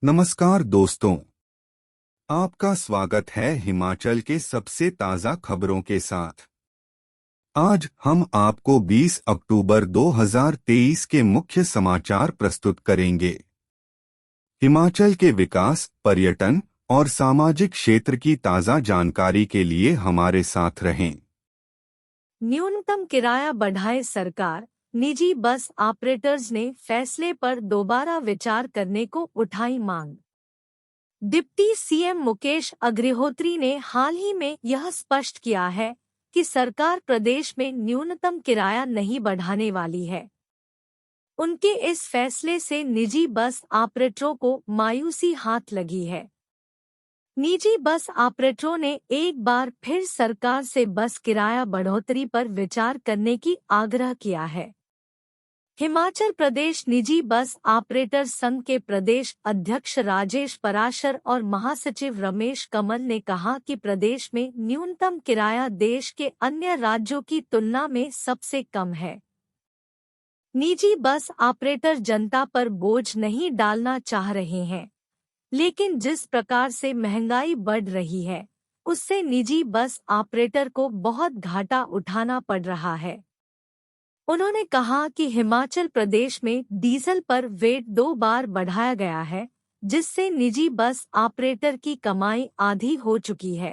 नमस्कार दोस्तों, आपका स्वागत है हिमाचल के सबसे ताज़ा खबरों के साथ। आज हम आपको 20 अक्टूबर 2023 के मुख्य समाचार प्रस्तुत करेंगे। हिमाचल के विकास, पर्यटन और सामाजिक क्षेत्र की ताज़ा जानकारी के लिए हमारे साथ रहें। न्यूनतम किराया बढ़ाए सरकार, निजी बस ऑपरेटर्स ने फैसले पर दोबारा विचार करने को उठाई मांग। डिप्टी सीएम मुकेश अग्निहोत्री ने हाल ही में यह स्पष्ट किया है कि सरकार प्रदेश में न्यूनतम किराया नहीं बढ़ाने वाली है। उनके इस फैसले से निजी बस ऑपरेटरों को मायूसी हाथ लगी है। निजी बस ऑपरेटरों ने एक बार फिर सरकार से बस किराया बढ़ोतरी पर विचार करने की आग्रह किया है। हिमाचल प्रदेश निजी बस ऑपरेटर संघ के प्रदेश अध्यक्ष राजेश पराशर और महासचिव रमेश कमल ने कहा कि प्रदेश में न्यूनतम किराया देश के अन्य राज्यों की तुलना में सबसे कम है। निजी बस ऑपरेटर जनता पर बोझ नहीं डालना चाह रहे हैं, लेकिन जिस प्रकार से महंगाई बढ़ रही है, उससे निजी बस ऑपरेटर को बहुत घाटा उठाना पड़ रहा है। उन्होंने कहा कि हिमाचल प्रदेश में डीजल पर वेट 2 बार बढ़ाया गया है, जिससे निजी बस ऑपरेटर की कमाई आधी हो चुकी है।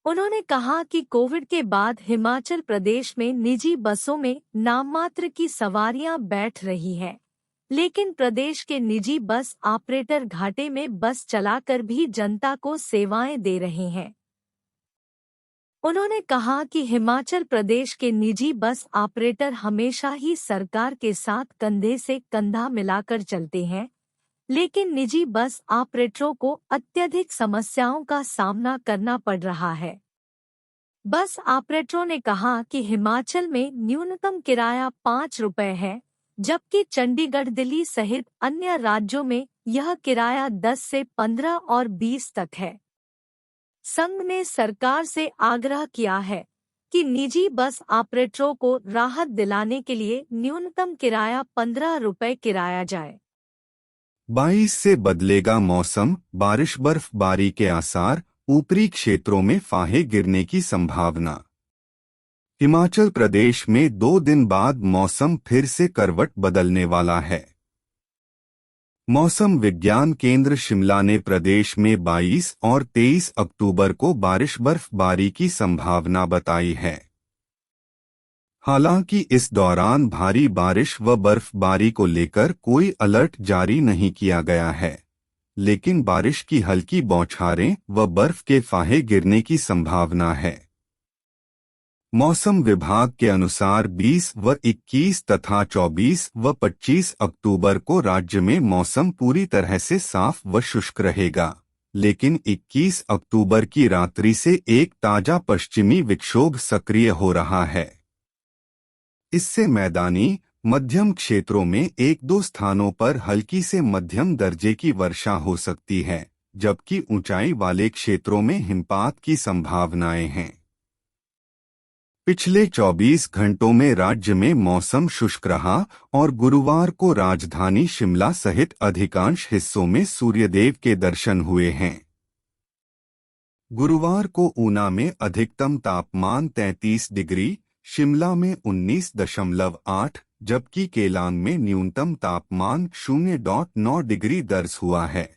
उन्होंने कहा कि कोविड के बाद हिमाचल प्रदेश में निजी बसों में नाममात्र की सवारियां बैठ रही हैं, लेकिन प्रदेश के निजी बस ऑपरेटर घाटे में बस चलाकर भी जनता को सेवाएं दे रहे हैं। उन्होंने कहा कि हिमाचल प्रदेश के निजी बस ऑपरेटर हमेशा ही सरकार के साथ कंधे से कंधा मिलाकर चलते हैं, लेकिन निजी बस ऑपरेटरों को अत्यधिक समस्याओं का सामना करना पड़ रहा है। बस ऑपरेटरों ने कहा कि हिमाचल में न्यूनतम किराया 5 रुपये है, जबकि चंडीगढ़, दिल्ली सहित अन्य राज्यों में यह किराया 10 से 15 और 20 तक है। संघ ने सरकार से आग्रह किया है कि निजी बस ऑपरेटरों को राहत दिलाने के लिए न्यूनतम किराया 15 रुपये किराया जाए। 22 से बदलेगा मौसम, बारिश बर्फबारी के आसार, ऊपरी क्षेत्रों में फाहे गिरने की संभावना। हिमाचल प्रदेश में 2 दिन बाद मौसम फिर से करवट बदलने वाला है। मौसम विज्ञान केंद्र शिमला ने प्रदेश में 22 और 23 अक्टूबर को बारिश बर्फबारी की संभावना बताई है। हालांकि इस दौरान भारी बारिश व बर्फबारी को लेकर कोई अलर्ट जारी नहीं किया गया है, लेकिन बारिश की हल्की बौछारें व बर्फ के फाहे गिरने की संभावना है। मौसम विभाग के अनुसार 20 व 21 तथा 24 व 25 अक्टूबर को राज्य में मौसम पूरी तरह से साफ व शुष्क रहेगा, लेकिन 21 अक्टूबर की रात्रि से एक ताजा पश्चिमी विक्षोभ सक्रिय हो रहा है। इससे मैदानी मध्यम क्षेत्रों में 1-2 स्थानों पर हल्की से मध्यम दर्जे की वर्षा हो सकती है, जबकि ऊंचाई वाले क्षेत्रों में हिमपात की संभावनाएं हैं। पिछले 24 घंटों में राज्य में मौसम शुष्क रहा और गुरुवार को राजधानी शिमला सहित अधिकांश हिस्सों में सूर्यदेव के दर्शन हुए हैं। गुरुवार को ऊना में अधिकतम तापमान 33 डिग्री, शिमला में 19.8, जबकि केलांग में न्यूनतम तापमान 0.9 डिग्री दर्ज हुआ है।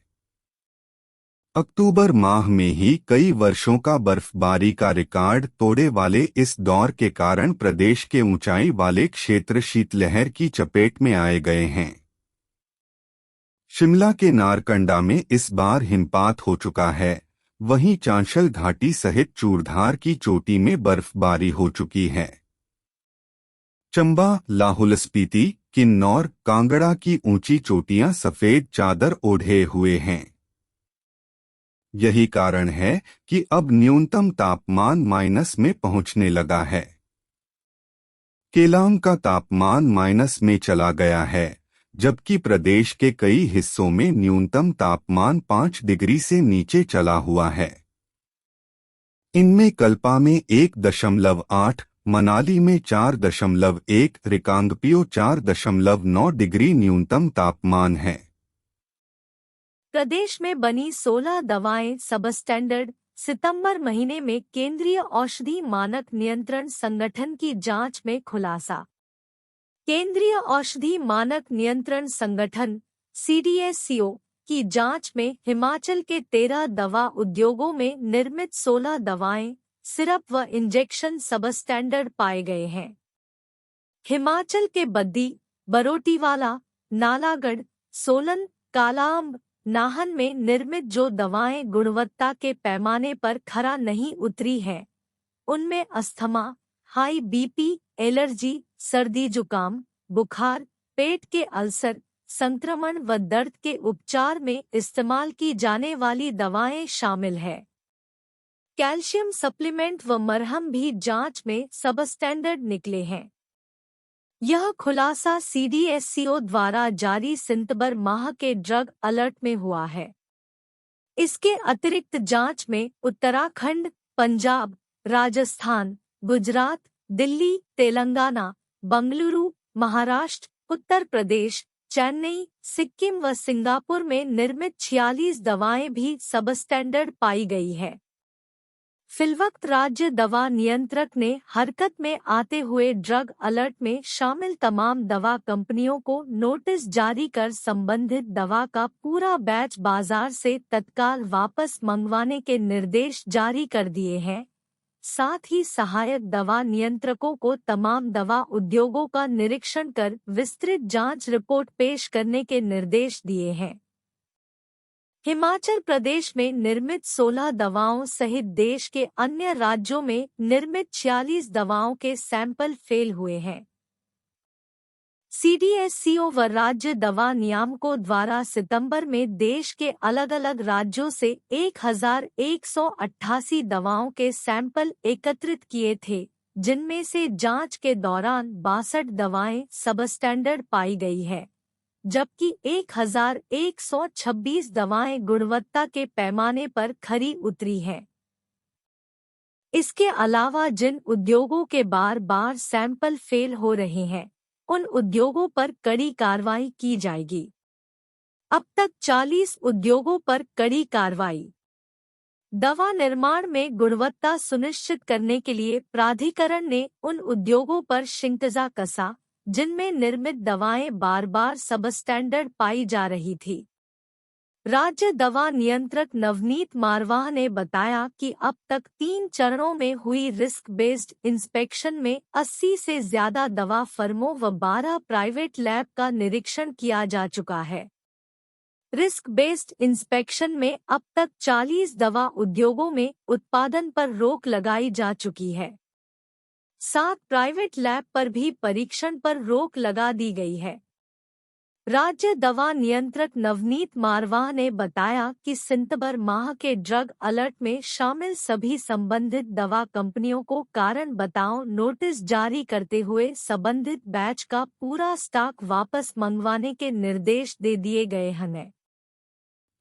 अक्टूबर माह में ही कई वर्षों का बर्फबारी का रिकॉर्ड तोड़े वाले इस दौर के कारण प्रदेश के ऊंचाई वाले क्षेत्र शीतलहर की चपेट में आए गए हैं। शिमला के नारकंडा में इस बार हिमपात हो चुका है, वहीं चांशल घाटी सहित चूड़धार की चोटी में बर्फबारी हो चुकी है। चंबा, लाहौल स्पीति, किन्नौर, कांगड़ा की ऊंची चोटियां सफेद चादर ओढ़े हुए हैं। यही कारण है कि अब न्यूनतम तापमान माइनस में पहुंचने लगा है। केलांग का तापमान माइनस में चला गया है, जबकि प्रदेश के कई हिस्सों में न्यूनतम तापमान 5 डिग्री से नीचे चला हुआ है। इनमें कल्पा में 1.8, मनाली में 4.1, रिकांगपिओ 4.9 डिग्री न्यूनतम तापमान है। प्रदेश में बनी 16 दवाएं सबस्टैंडर्ड। सितंबर महीने में केंद्रीय औषधि मानक नियंत्रण संगठन की जांच में खुलासा। केंद्रीय औषधि मानक नियंत्रण संगठन CDSCO की जांच में हिमाचल के 13 दवा उद्योगों में निर्मित 16 दवाएं, सिरप व इंजेक्शन सबस्टैंडर्ड पाए गए हैं। हिमाचल के बद्दी, बरोटीवाला, नालागढ़, सोलन, कालाअंब, नाहन में निर्मित जो दवाएं गुणवत्ता के पैमाने पर खरा नहीं उतरी हैं, उनमें अस्थमा, हाई BP, एलर्जी, सर्दी जुकाम, बुखार, पेट के अल्सर, संक्रमण व दर्द के उपचार में इस्तेमाल की जाने वाली दवाएं शामिल है। कैल्शियम सप्लीमेंट व मरहम भी जांच में सबस्टैंडर्ड निकले हैं। यह खुलासा CDSCO द्वारा जारी सितंबर माह के ड्रग अलर्ट में हुआ है। इसके अतिरिक्त जांच में उत्तराखंड, पंजाब, राजस्थान, गुजरात, दिल्ली, तेलंगाना, बंगलुरु, महाराष्ट्र, उत्तर प्रदेश, चेन्नई, सिक्किम व सिंगापुर में निर्मित 46 दवाएं भी सबस्टैंडर्ड पाई गई है। फिलवक्त राज्य दवा नियंत्रक ने हरकत में आते हुए ड्रग अलर्ट में शामिल तमाम दवा कंपनियों को नोटिस जारी कर संबंधित दवा का पूरा बैच बाजार से तत्काल वापस मंगवाने के निर्देश जारी कर दिए हैं। साथ ही सहायक दवा नियंत्रकों को तमाम दवा उद्योगों का निरीक्षण कर विस्तृत जांच रिपोर्ट पेश करने के निर्देश दिए हैं। हिमाचल प्रदेश में निर्मित 16 दवाओं सहित देश के अन्य राज्यों में निर्मित 46 दवाओं के सैंपल फेल हुए हैं। CDSCO व राज्य दवा नियामकों द्वारा सितंबर में देश के अलग अलग राज्यों से 1188 दवाओं के सैंपल एकत्रित किए थे, जिनमें से जांच के दौरान 62 दवाएं सबस्टैंडर्ड पाई गई है, जबकि 1126 दवाएं गुणवत्ता के पैमाने पर खरी उतरी हैं। इसके अलावा जिन उद्योगों के बार बार सैंपल फेल हो रहे हैं, उन उद्योगों पर कड़ी कार्रवाई की जाएगी। अब तक 40 उद्योगों पर कड़ी कार्रवाई। दवा निर्माण में गुणवत्ता सुनिश्चित करने के लिए प्राधिकरण ने उन उद्योगों पर शिकंजा कसा जिनमें निर्मित दवाएं बार बार सबस्टैंडर्ड पाई जा रही थी। राज्य दवा नियंत्रक नवनीत मारवाह ने बताया कि अब तक 3 चरणों में हुई रिस्क बेस्ड इंस्पेक्शन में 80 से ज्यादा दवा फर्मों व 12 प्राइवेट लैब का निरीक्षण किया जा चुका है। रिस्क बेस्ड इंस्पेक्शन में अब तक 40 दवा उद्योगों में उत्पादन पर रोक लगाई जा चुकी है। 7 प्राइवेट लैब पर भी परीक्षण पर रोक लगा दी गई है। राज्य दवा नियंत्रक नवनीत मारवाह ने बताया कि सितंबर माह के ड्रग अलर्ट में शामिल सभी संबंधित दवा कंपनियों को कारण बताओ नोटिस जारी करते हुए संबंधित बैच का पूरा स्टॉक वापस मंगवाने के निर्देश दे दिए गए हैं।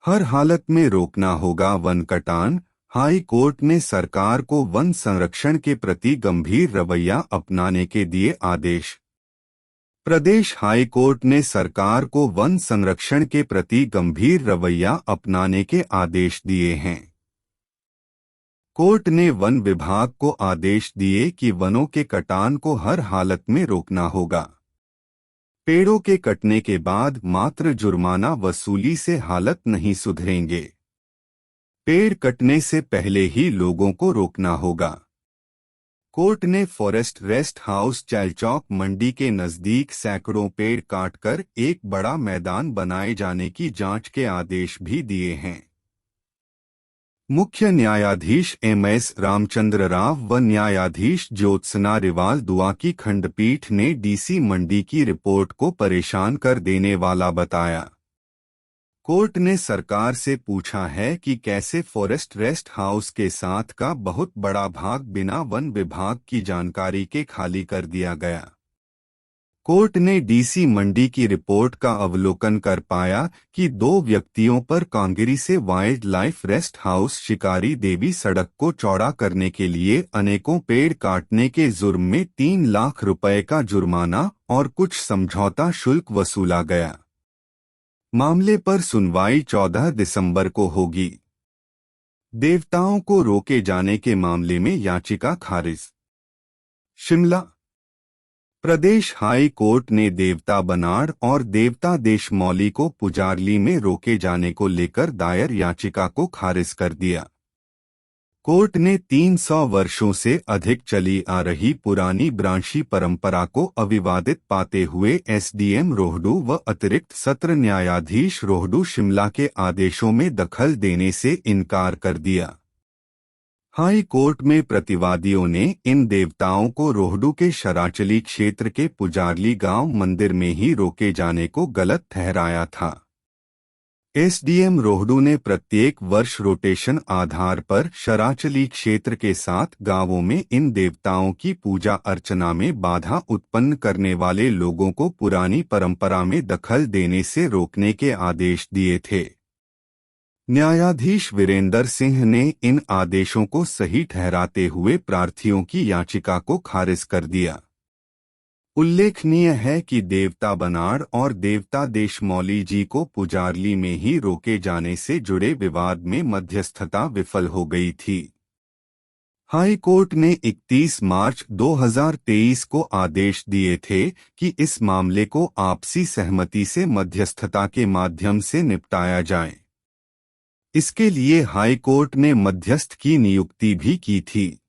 हर हालत में रोकना होगा वन कटान। हाई कोर्ट ने सरकार को वन संरक्षण के प्रति गंभीर रवैया अपनाने के दिए आदेश। प्रदेश हाई कोर्ट ने सरकार को वन संरक्षण के प्रति गंभीर रवैया अपनाने के आदेश दिए हैं। कोर्ट ने वन विभाग को आदेश दिए कि वनों के कटान को हर हालत में रोकना होगा। पेड़ों के कटने के बाद मात्र जुर्माना वसूली से हालत नहीं सुधरेंगे। पेड़ कटने से पहले ही लोगों को रोकना होगा। कोर्ट ने फॉरेस्ट रेस्ट हाउस चैलचौक मंडी के नजदीक सैकड़ों पेड़ काटकर एक बड़ा मैदान बनाए जाने की जांच के आदेश भी दिए हैं। मुख्य न्यायाधीश MS रामचंद्र राव व न्यायाधीश ज्योत्सना रिवाल दुआ की खंडपीठ ने DC मंडी की रिपोर्ट को परेशान कर देने वाला बताया। कोर्ट ने सरकार से पूछा है कि कैसे फॉरेस्ट रेस्ट हाउस के साथ का बहुत बड़ा भाग बिना वन विभाग की जानकारी के खाली कर दिया गया। कोर्ट ने DC मंडी की रिपोर्ट का अवलोकन कर पाया कि 2 व्यक्तियों पर कांगेरी से वाइल्ड लाइफ रेस्ट हाउस शिकारी देवी सड़क को चौड़ा करने के लिए अनेकों पेड़ काटने के जुर्म में 3 लाख रुपए का जुर्माना और कुछ समझौता शुल्क वसूला गया। मामले पर सुनवाई 14 दिसंबर को होगी। देवताओं को रोके जाने के मामले में याचिका खारिज। शिमला। प्रदेश हाई कोर्ट ने देवता बनाड़ और देवता देशमौली को पुजारली में रोके जाने को लेकर दायर याचिका को खारिज कर दिया। कोर्ट ने 300 वर्षों से अधिक चली आ रही पुरानी ब्रांशी परंपरा को अविवादित पाते हुए एसडीएम रोहडू व अतिरिक्त सत्र न्यायाधीश रोहडू शिमला के आदेशों में दखल देने से इनकार कर दिया। हाई कोर्ट में प्रतिवादियों ने इन देवताओं को रोहडू के शराचली क्षेत्र के पुजारली गांव मंदिर में ही रोके जाने को गलत ठहराया था। एसडीएम रोहडू ने प्रत्येक वर्ष रोटेशन आधार पर शराचली क्षेत्र के 7 गांवों में इन देवताओं की पूजा अर्चना में बाधा उत्पन्न करने वाले लोगों को पुरानी परंपरा में दखल देने से रोकने के आदेश दिए थे। न्यायाधीश वीरेंद्र सिंह ने इन आदेशों को सही ठहराते हुए प्रार्थियों की याचिका को खारिज कर दिया। उल्लेखनीय है कि देवता बनाड़ और देवता देशमौली जी को पुजारली में ही रोके जाने से जुड़े विवाद में मध्यस्थता विफल हो गई थी। हाई कोर्ट ने 31 मार्च 2023 को आदेश दिए थे कि इस मामले को आपसी सहमति से मध्यस्थता के माध्यम से निपटाया जाए। इसके लिए हाई कोर्ट ने मध्यस्थ की नियुक्ति भी की थी।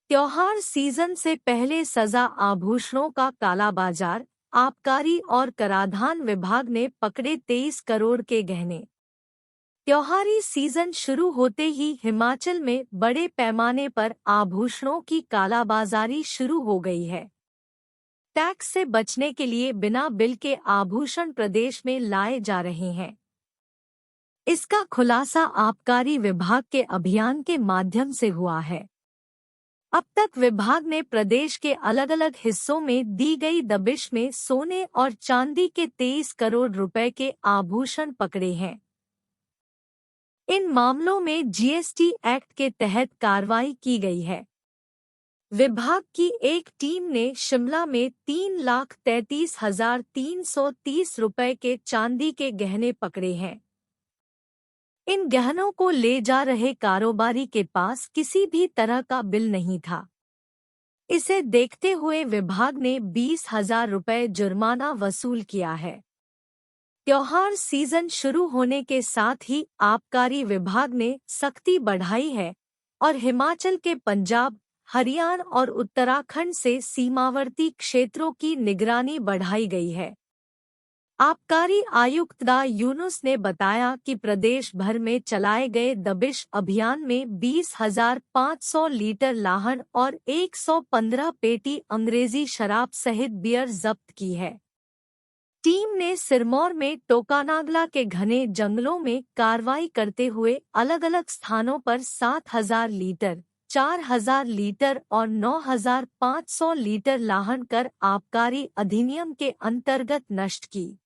त्योहार सीजन से पहले सजा आभूषणों का कालाबाजार, आबकारी और कराधान विभाग ने पकड़े 23 करोड़ के गहने। त्योहारी सीजन शुरू होते ही हिमाचल में बड़े पैमाने पर आभूषणों की कालाबाजारी शुरू हो गई है। टैक्स से बचने के लिए बिना बिल के आभूषण प्रदेश में लाए जा रहे हैं। इसका खुलासा आबकारी विभाग के अभियान के माध्यम से हुआ है। अब तक विभाग ने प्रदेश के अलग अलग हिस्सों में दी गई दबिश में सोने और चांदी के 23 करोड़ रुपए के आभूषण पकड़े हैं। इन मामलों में जीएसटी एक्ट के तहत कार्रवाई की गई है। विभाग की एक टीम ने शिमला में 3,33,330 रुपए के चांदी के गहने पकड़े हैं। इन गहनों को ले जा रहे कारोबारी के पास किसी भी तरह का बिल नहीं था। इसे देखते हुए विभाग ने 20,000 रुपए जुर्माना वसूल किया है। त्योहार सीजन शुरू होने के साथ ही आबकारी विभाग ने सख्ती बढ़ाई है और हिमाचल के पंजाब, हरियाणा और उत्तराखंड से सीमावर्ती क्षेत्रों की निगरानी बढ़ाई गई है। आबकारी आयुक्त डा यूनुस ने बताया कि प्रदेश भर में चलाए गए दबिश अभियान में 20,500 लीटर लाहन और 115 पेटी अंग्रेजी शराब सहित बियर जब्त की है। टीम ने सिरमौर में टोकानागला के घने जंगलों में कार्रवाई करते हुए अलग अलग स्थानों पर 7,000 लीटर, 4,000 लीटर और 9,500 लीटर लाहन कर आबकारी अधिनियम के अंतर्गत नष्ट की।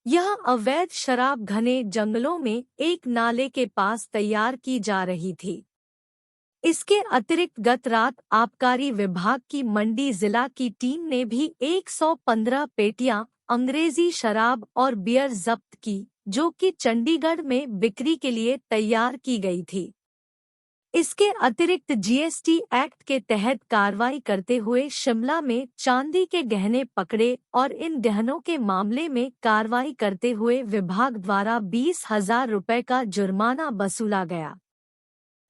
यह अवैध शराब घने जंगलों में एक नाले के पास तैयार की जा रही थी। इसके अतिरिक्त गत रात आबकारी विभाग की मंडी जिला की टीम ने भी 115 पेटियां अंग्रेजी शराब और बियर जब्त की, जो कि चंडीगढ़ में बिक्री के लिए तैयार की गई थी। इसके अतिरिक्त जीएसटी एक्ट के तहत कार्रवाई करते हुए शिमला में चांदी के गहने पकड़े और इन गहनों के मामले में कार्रवाई करते हुए विभाग द्वारा 20,000 रुपए का जुर्माना वसूला गया।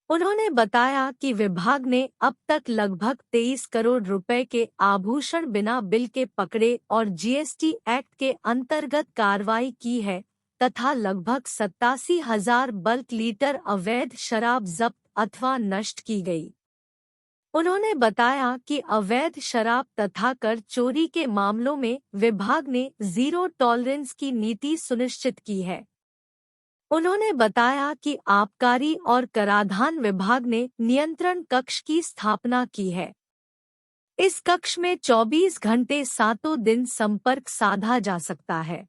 उन्होंने बताया कि विभाग ने अब तक लगभग 23 करोड़ रुपए के आभूषण बिना बिल के पकड़े और जीएसटी एक्ट के अंतर्गत कार्रवाई की है तथा लगभग 87,000 बल्क लीटर अवैध शराब जब्त अथवा नष्ट की गई। उन्होंने बताया कि अवैध शराब तथा कर चोरी के मामलों में विभाग ने जीरो टॉलरेंस की नीति सुनिश्चित की है। उन्होंने बताया कि आबकारी और कराधान विभाग ने नियंत्रण कक्ष की स्थापना की है। इस कक्ष में 24 घंटे सातों दिन संपर्क साधा जा सकता है।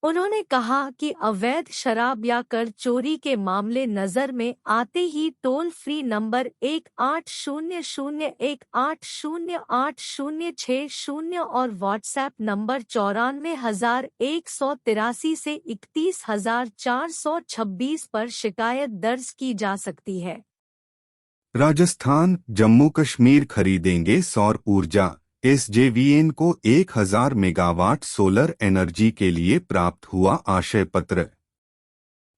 उन्होंने कहा कि अवैध शराब या कर चोरी के मामले नजर में आते ही टोल फ्री नंबर 1800180806 और व्हाट्सएप नंबर 94,183 से 31,426 पर शिकायत दर्ज की जा सकती है। राजस्थान जम्मू कश्मीर खरीदेंगे सौर ऊर्जा। एसजेवीएन को 1000 मेगावाट सोलर एनर्जी के लिए प्राप्त हुआ आशय पत्र।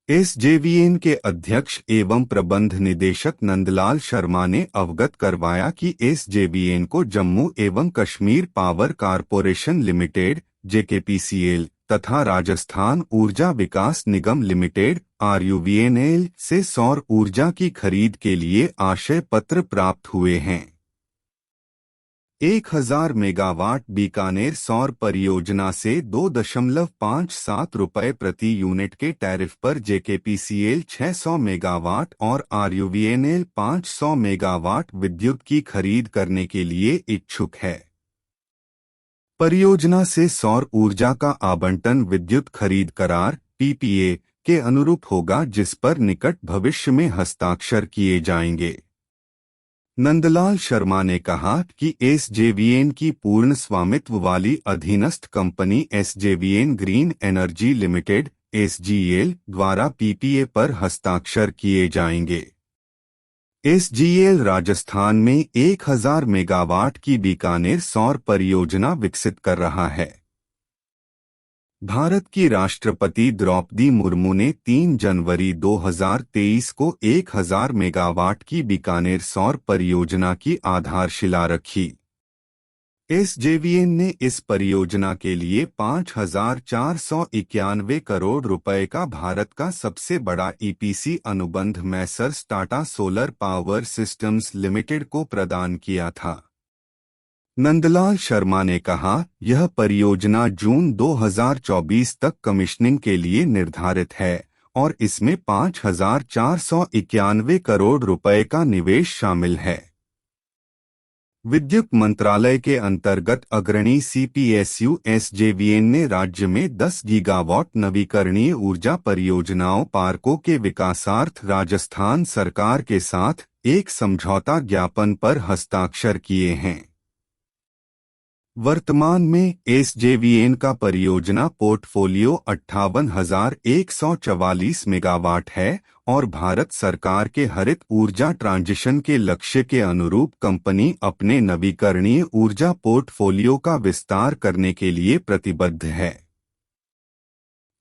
एसजेवीएन के अध्यक्ष एवं प्रबंध निदेशक नंदलाल शर्मा ने अवगत करवाया कि एसजेवीएन को जम्मू एवं कश्मीर पावर कारपोरेशन लिमिटेड जेकेपीसीएल तथा राजस्थान ऊर्जा विकास निगम लिमिटेड आरयूवीएनएल से सौर ऊर्जा की खरीद के लिए आशय पत्र प्राप्त हुए हैं। 1000 मेगावाट बीकानेर सौर परियोजना से 2.57 रुपये प्रति यूनिट के टैरिफ पर जेकेपीसीएल 600 मेगावाट और आरयूवीएनएल 500 मेगावाट विद्युत की खरीद करने के लिए इच्छुक है। परियोजना से सौर ऊर्जा का आवंटन विद्युत खरीद करार पीपीए के अनुरूप होगा, जिस पर निकट भविष्य में हस्ताक्षर किए जाएंगे। नंदलाल शर्मा ने कहा कि एसजेवीएन की पूर्ण स्वामित्व वाली अधीनस्थ company SJVN green energy limited SGL द्वारा पीपीए पर हस्ताक्षर किए जाएंगे। एसजीएल राजस्थान में 1000 मेगावाट की बीकानेर सौर परियोजना विकसित कर रहा है। भारत की राष्ट्रपति द्रौपदी मुर्मू ने 3 जनवरी 2023 को 1000 मेगावाट की बीकानेर सौर परियोजना की आधारशिला रखी। एसजेवीएन ने इस परियोजना के लिए 5,491 करोड़ रुपए का भारत का सबसे बड़ा ईपीसी अनुबंध Messrs Tata solar power systems limited को प्रदान किया था। नंदलाल शर्मा ने कहा, यह परियोजना जून 2024 तक कमिश्निंग के लिए निर्धारित है और इसमें 5,491 करोड़ रुपए का निवेश शामिल है। विद्युत मंत्रालय के अंतर्गत अग्रणी सीपीएसयू एसजेवीएन ने राज्य में 10 गीगावाट नवीकरणीय ऊर्जा परियोजनाओं पार्कों के विकासार्थ राजस्थान सरकार के साथ एक समझौता ज्ञापन पर हस्ताक्षर किए हैं। वर्तमान में एसजेवीएन का परियोजना पोर्टफोलियो 58,144 मेगावाट है और भारत सरकार के हरित ऊर्जा ट्रांजिशन के लक्ष्य के अनुरूप कंपनी अपने नवीकरणीय ऊर्जा पोर्टफोलियो का विस्तार करने के लिए प्रतिबद्ध है।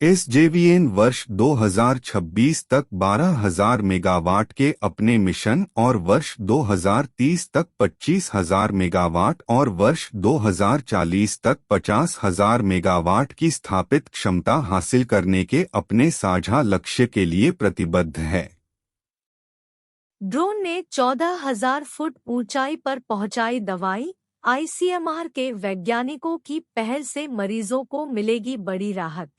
एसजेवीएन वर्ष 2026 तक 12,000 मेगावाट के अपने मिशन और वर्ष 2030 तक 25,000 मेगावाट और वर्ष 2040 तक 50,000 मेगावाट की स्थापित क्षमता हासिल करने के अपने साझा लक्ष्य के लिए प्रतिबद्ध है। ड्रोन ने 14,000 फुट ऊंचाई पर पहुंचाई दवाई। आईसीएमआर के वैज्ञानिकों की पहल से मरीजों को मिलेगी बड़ी राहत।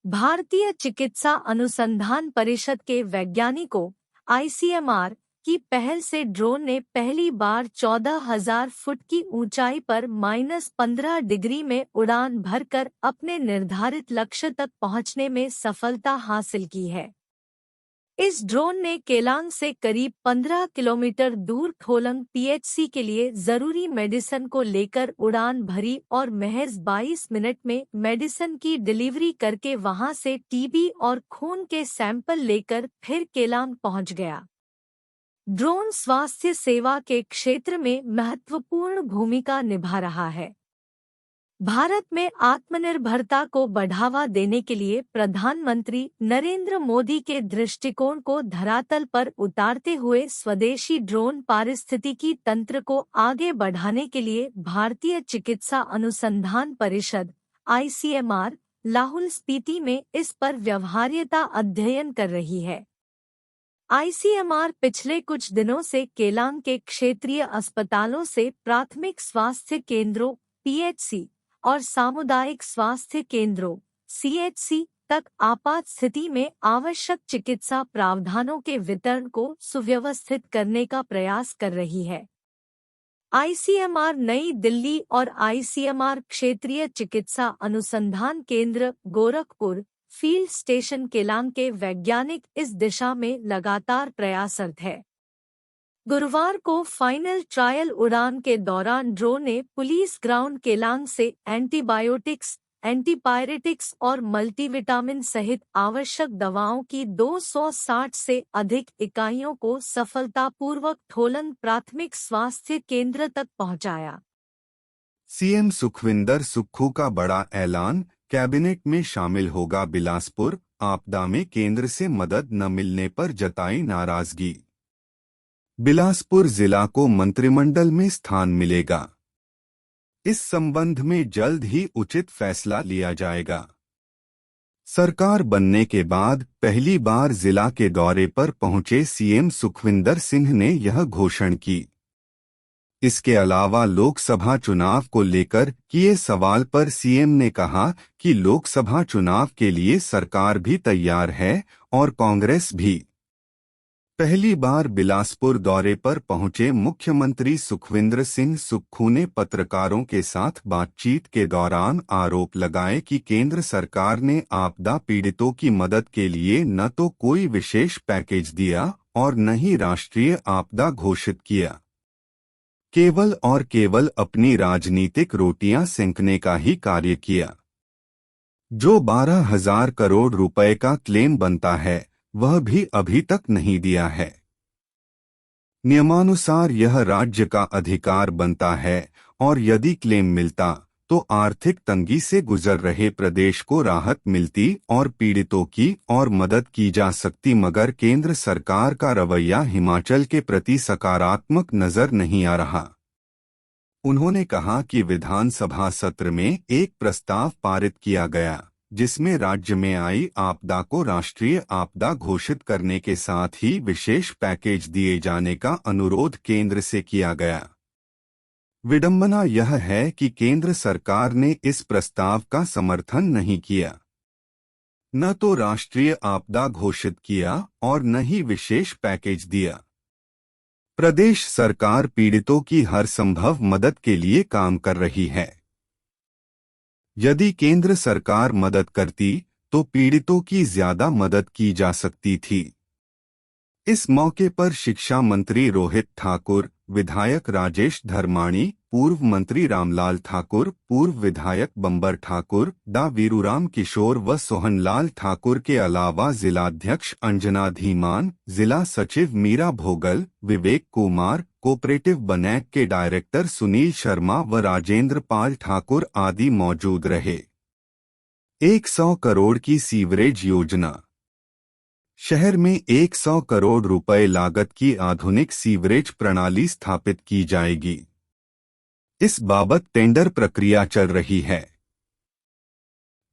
भारतीय चिकित्सा अनुसंधान परिषद के वैज्ञानिकों आईसीएमआर की पहल से ड्रोन ने पहली बार 14,000 फुट की ऊंचाई पर -15 डिग्री में उड़ान भरकर अपने निर्धारित लक्ष्य तक पहुंचने में सफलता हासिल की है। इस ड्रोन ने केलांग से करीब 15 किलोमीटर दूर खोलंग पीएचसी के लिए जरूरी मेडिसिन को लेकर उड़ान भरी और महज 22 मिनट में मेडिसिन की डिलीवरी करके वहां से टीबी और खून के सैंपल लेकर फिर केलांग पहुंच गया। ड्रोन स्वास्थ्य सेवा के क्षेत्र में महत्वपूर्ण भूमिका निभा रहा है। भारत में आत्मनिर्भरता को बढ़ावा देने के लिए प्रधानमंत्री नरेंद्र मोदी के दृष्टिकोण को धरातल पर उतारते हुए स्वदेशी ड्रोन पारिस्थितिकी तंत्र को आगे बढ़ाने के लिए भारतीय चिकित्सा अनुसंधान परिषद आईसीएमआर लाहौल स्पीति में इस पर व्यवहार्यता अध्ययन कर रही है। आईसीएमआर पिछले कुछ दिनों से केलांग के क्षेत्रीय अस्पतालों से प्राथमिक स्वास्थ्य केंद्रों पीएचसी और सामुदायिक स्वास्थ्य केंद्रों सीएचसी तक आपात स्थिति में आवश्यक चिकित्सा प्रावधानों के वितरण को सुव्यवस्थित करने का प्रयास कर रही है। आईसीएमआर नई दिल्ली और आईसीएमआर क्षेत्रीय चिकित्सा अनुसंधान केंद्र गोरखपुर फील्ड स्टेशन केलांग के वैज्ञानिक इस दिशा में लगातार प्रयासरत है। गुरुवार को फाइनल ट्रायल उड़ान के दौरान ड्रोन ने पुलिस ग्राउंड केलांग से एंटीबायोटिक्स, एंटीपायरेटिक्स और मल्टीविटामिन सहित आवश्यक दवाओं की 260 से अधिक इकाइयों को सफलतापूर्वक ठोलन प्राथमिक स्वास्थ्य केंद्र तक पहुंचाया। सीएम सुखविंदर सुक्खू का बड़ा ऐलान, कैबिनेट में शामिल होगा बिलासपुर, आपदा में केंद्र से मदद न मिलने पर जताई नाराजगी। बिलासपुर जिला को मंत्रिमंडल में स्थान मिलेगा। इस संबंध में जल्द ही उचित फैसला लिया जाएगा। सरकार बनने के बाद पहली बार जिला के दौरे पर पहुंचे सीएम सुखविंदर सिंह ने यह घोषणा की। इसके अलावा लोकसभा चुनाव को लेकर किए सवाल पर सीएम ने कहा कि लोकसभा चुनाव के लिए सरकार भी तैयार है और कांग्रेस भी। पहली बार बिलासपुर दौरे पर पहुंचे मुख्यमंत्री सुखविंदर सिंह सुक्खू ने पत्रकारों के साथ बातचीत के दौरान आरोप लगाए कि केंद्र सरकार ने आपदा पीड़ितों की मदद के लिए न तो कोई विशेष पैकेज दिया और न ही राष्ट्रीय आपदा घोषित किया। केवल और केवल अपनी राजनीतिक रोटियां सेंकने का ही कार्य किया। जो 12,000 करोड़ रुपए का क्लेम बनता है वह भी अभी तक नहीं दिया है। नियमानुसार यह राज्य का अधिकार बनता है और यदि क्लेम मिलता तो आर्थिक तंगी से गुजर रहे प्रदेश को राहत मिलती और पीड़ितों की और मदद की जा सकती, मगर केंद्र सरकार का रवैया हिमाचल के प्रति सकारात्मक नजर नहीं आ रहा। उन्होंने कहा कि विधानसभा सत्र में एक प्रस्ताव पारित किया गया जिसमें राज्य में आई आपदा को राष्ट्रीय आपदा घोषित करने के साथ ही विशेष पैकेज दिए जाने का अनुरोध केंद्र से किया गया। विडंबना यह है कि केंद्र सरकार ने इस प्रस्ताव का समर्थन नहीं किया, न तो राष्ट्रीय आपदा घोषित किया और न ही विशेष पैकेज दिया। प्रदेश सरकार पीड़ितों की हर संभव मदद के लिए काम कर रही है। यदि केंद्र सरकार मदद करती तो पीड़ितों की ज्यादा मदद की जा सकती थी। इस मौके पर शिक्षा मंत्री रोहित ठाकुर, विधायक राजेश धर्माणी, पूर्व मंत्री रामलाल ठाकुर, पूर्व विधायक बंबर ठाकुर, डा वीरूराम किशोर व सोहनलाल ठाकुर के अलावा जिलाध्यक्ष अंजना धीमान, जिला सचिव मीरा भोगल, विवेक कुमार, कोऑपरेटिव बैंक के डायरेक्टर सुनील शर्मा व राजेंद्र पाल ठाकुर आदि मौजूद रहे। 100 करोड़ की सीवरेज योजना। शहर में 100 करोड़ रुपए लागत की आधुनिक सीवरेज प्रणाली स्थापित की जाएगी। इस बाबत टेंडर प्रक्रिया चल रही है।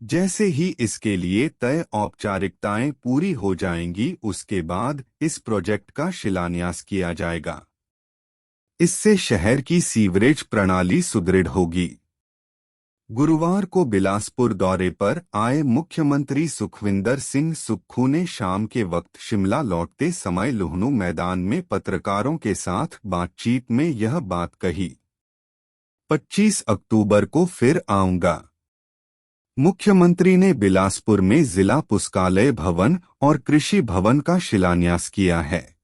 जैसे ही इसके लिए तय औपचारिकताएं पूरी हो जाएंगी उसके बाद इस प्रोजेक्ट का शिलान्यास किया जाएगा। इससे शहर की सीवरेज प्रणाली सुदृढ़ होगी। गुरुवार को बिलासपुर दौरे पर आए मुख्यमंत्री सुखविंदर सिंह सुक्खू ने शाम के वक्त शिमला लौटते समय लुहणू मैदान में पत्रकारों के साथ बातचीत में यह बात कही। 25 अक्टूबर को फिर आऊंगा। मुख्यमंत्री ने बिलासपुर में जिला पुस्तकालय भवन और कृषि भवन का शिलान्यास किया है।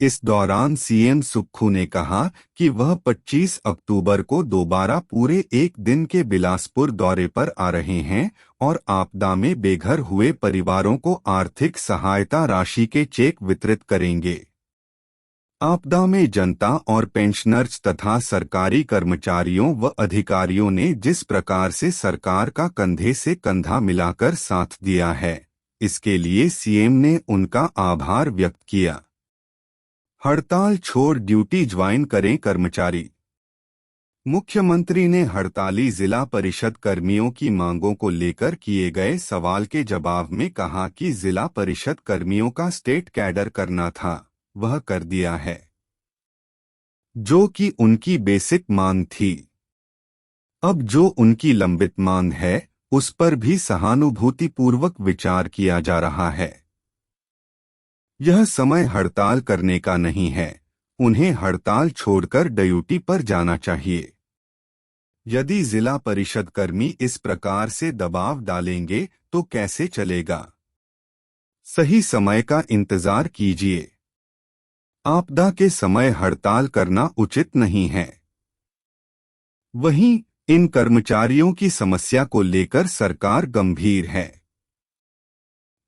इस दौरान सीएम सुक्खू ने कहा कि वह 25 अक्टूबर को दोबारा पूरे एक दिन के बिलासपुर दौरे पर आ रहे हैं और आपदा में बेघर हुए परिवारों को आर्थिक सहायता राशि के चेक वितरित करेंगे। आपदा में जनता और पेंशनर्स तथा सरकारी कर्मचारियों व अधिकारियों ने जिस प्रकार से सरकार का कंधे से कंधा मिलाकर साथ दिया है, इसके लिए सीएम ने उनका आभार व्यक्त किया। हड़ताल छोड़ ड्यूटी ज्वाइन करें कर्मचारी। मुख्यमंत्री ने हड़ताली जिला परिषद कर्मियों की मांगों को लेकर किए गए सवाल के जवाब में कहा कि जिला परिषद कर्मियों का स्टेट कैडर करना था, वह कर दिया है, जो कि उनकी बेसिक मांग थी। अब जो उनकी लंबित मांग है उस पर भी सहानुभूतिपूर्वक विचार किया जा रहा है। यह समय हड़ताल करने का नहीं है, उन्हें हड़ताल छोड़कर ड्यूटी पर जाना चाहिए। यदि जिला परिषद कर्मी इस प्रकार से दबाव डालेंगे तो कैसे चलेगा? सही समय का इंतजार कीजिए। आपदा के समय हड़ताल करना उचित नहीं है। वहीं इन कर्मचारियों की समस्या को लेकर सरकार गंभीर है।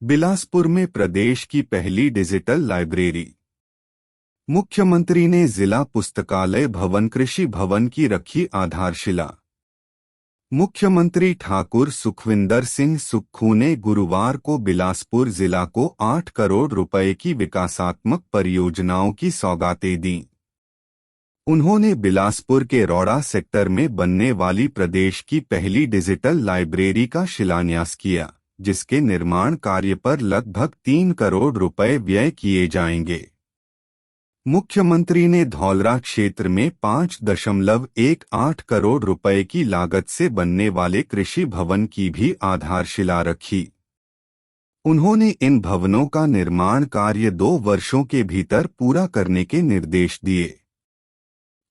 बिलासपुर में प्रदेश की पहली डिजिटल लाइब्रेरी। मुख्यमंत्री ने जिला पुस्तकालय भवन कृषि भवन की रखी आधारशिला। मुख्यमंत्री ठाकुर सुखविंदर सिंह सुक्खू ने गुरुवार को बिलासपुर जिला को 8 करोड़ रुपए की विकासात्मक परियोजनाओं की सौगातें दी। उन्होंने बिलासपुर के रौड़ा सेक्टर में बनने वाली प्रदेश की पहली डिजिटल लाइब्रेरी का शिलान्यास किया, जिसके निर्माण कार्य पर लगभग 3 करोड़ रुपए व्यय किए जाएंगे। मुख्यमंत्री ने धौलरा क्षेत्र में 5.18 करोड़ रुपए की लागत से बनने वाले कृषि भवन की भी आधारशिला रखी। उन्होंने इन भवनों का निर्माण कार्य 2 वर्षों के भीतर पूरा करने के निर्देश दिए।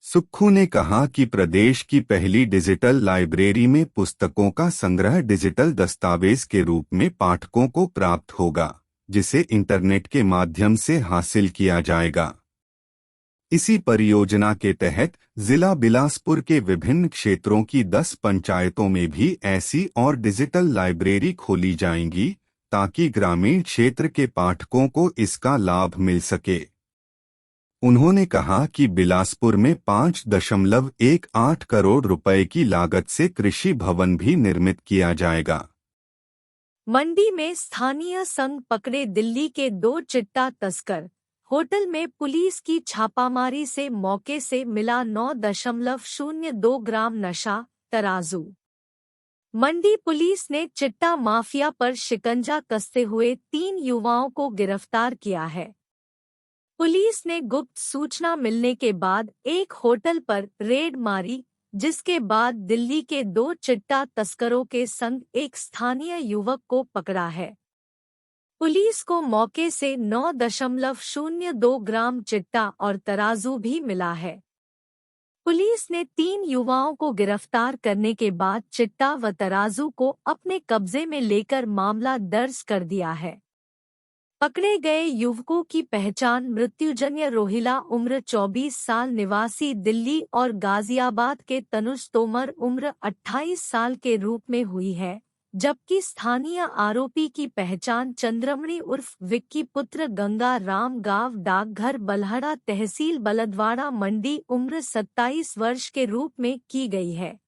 सुक्खू ने कहा कि प्रदेश की पहली डिजिटल लाइब्रेरी में पुस्तकों का संग्रह डिजिटल दस्तावेज के रूप में पाठकों को प्राप्त होगा, जिसे इंटरनेट के माध्यम से हासिल किया जाएगा। इसी परियोजना के तहत जिला बिलासपुर के विभिन्न क्षेत्रों की 10 पंचायतों में भी ऐसी और डिजिटल लाइब्रेरी खोली जाएंगी, ताकि ग्रामीण क्षेत्र के पाठकों को इसका लाभ मिल सके। उन्होंने कहा कि बिलासपुर में 5.18 करोड़ रुपए की लागत से कृषि भवन भी निर्मित किया जाएगा। मंडी में स्थानीय संघ पकड़े दिल्ली के 2 चिट्टा तस्कर। होटल में पुलिस की छापामारी से मौके से मिला 9.02 ग्राम नशा, तराजू। मंडी पुलिस ने चिट्टा माफिया पर शिकंजा कसते हुए 3 युवाओं को गिरफ्तार किया है। पुलिस ने गुप्त सूचना मिलने के बाद एक होटल पर रेड मारी, जिसके बाद दिल्ली के 2 चिट्टा तस्करों के संग एक स्थानीय युवक को पकड़ा है। पुलिस को मौके से 9.02 ग्राम चिट्टा और तराजू भी मिला है। पुलिस ने 3 युवाओं को गिरफ्तार करने के बाद चिट्टा व तराजू को अपने कब्जे में लेकर मामला दर्ज कर दिया है। पकड़े गए युवकों की पहचान मृत्युजन्य रोहिला उम्र 24 साल निवासी दिल्ली और गाजियाबाद के तनुज तोमर उम्र 28 साल के रूप में हुई है, जबकि स्थानीय आरोपी की पहचान चंद्रमणि उर्फ विक्की पुत्र गंगा राम गांव डाकघर बलहड़ा तहसील बलदवाड़ा मंडी उम्र 27 वर्ष के रूप में की गई है।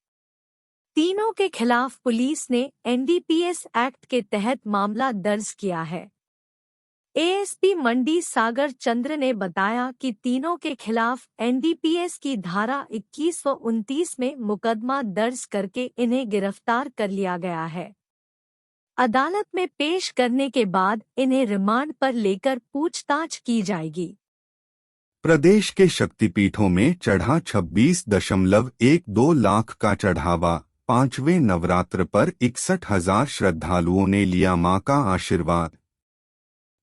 तीनों के खिलाफ पुलिस ने एनडीपीएस एक्ट के तहत मामला दर्ज किया है। एएसपी मंडी सागर चंद्र ने बताया कि तीनों के खिलाफ एनडीपीएस की धारा 21 व 29 में मुकदमा दर्ज करके इन्हें गिरफ्तार कर लिया गया है। अदालत में पेश करने के बाद इन्हें रिमांड पर लेकर पूछताछ की जाएगी। प्रदेश के शक्तिपीठों में चढ़ा 26.12 लाख का चढ़ावा। 5वें नवरात्र पर 61,000 श्रद्धालुओं ने लिया मां का आशीर्वाद।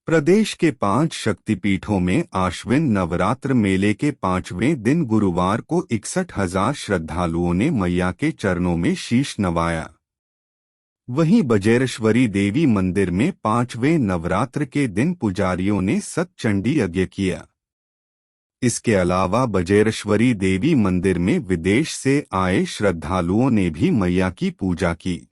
प्रदेश के 5 शक्तिपीठों में आश्विन नवरात्र मेले के 5वें दिन गुरुवार को 61,000 श्रद्धालुओं ने मैया के चरणों में शीश नवाया। वहीं बजेरेश्वरी देवी मंदिर में 5वें नवरात्र के दिन पुजारियों ने सतचंडी यज्ञ किया। इसके अलावा बजेरेश्वरी देवी मंदिर में विदेश से आए श्रद्धालुओं ने भी मैया की पूजा की।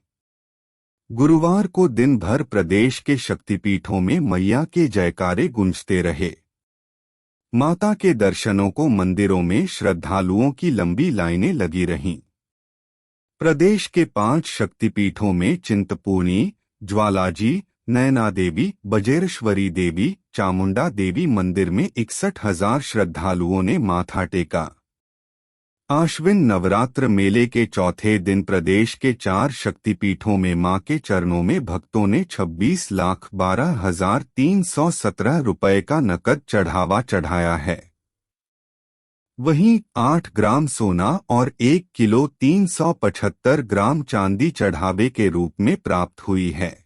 गुरुवार को दिन भर प्रदेश के शक्तिपीठों में मैया के जयकारे गूंजते रहे। माता के दर्शनों को मंदिरों में श्रद्धालुओं की लंबी लाइनें लगी रहीं। प्रदेश के 5 शक्तिपीठों में चिंतपूर्णी, ज्वालाजी, नैना देवी, बजेरेश्वरी देवी, चामुंडा देवी मंदिर में 61,000 श्रद्धालुओं ने माथा टेका। आश्विन नवरात्र मेले के चौथे दिन प्रदेश के 4 शक्तिपीठों में मां के चरणों में भक्तों ने 26,12,317 रुपए का नकद चढ़ावा चढ़ाया है। वहीं 8 ग्राम सोना और 1 किलो 375 ग्राम चांदी चढ़ावे के रूप में प्राप्त हुई है।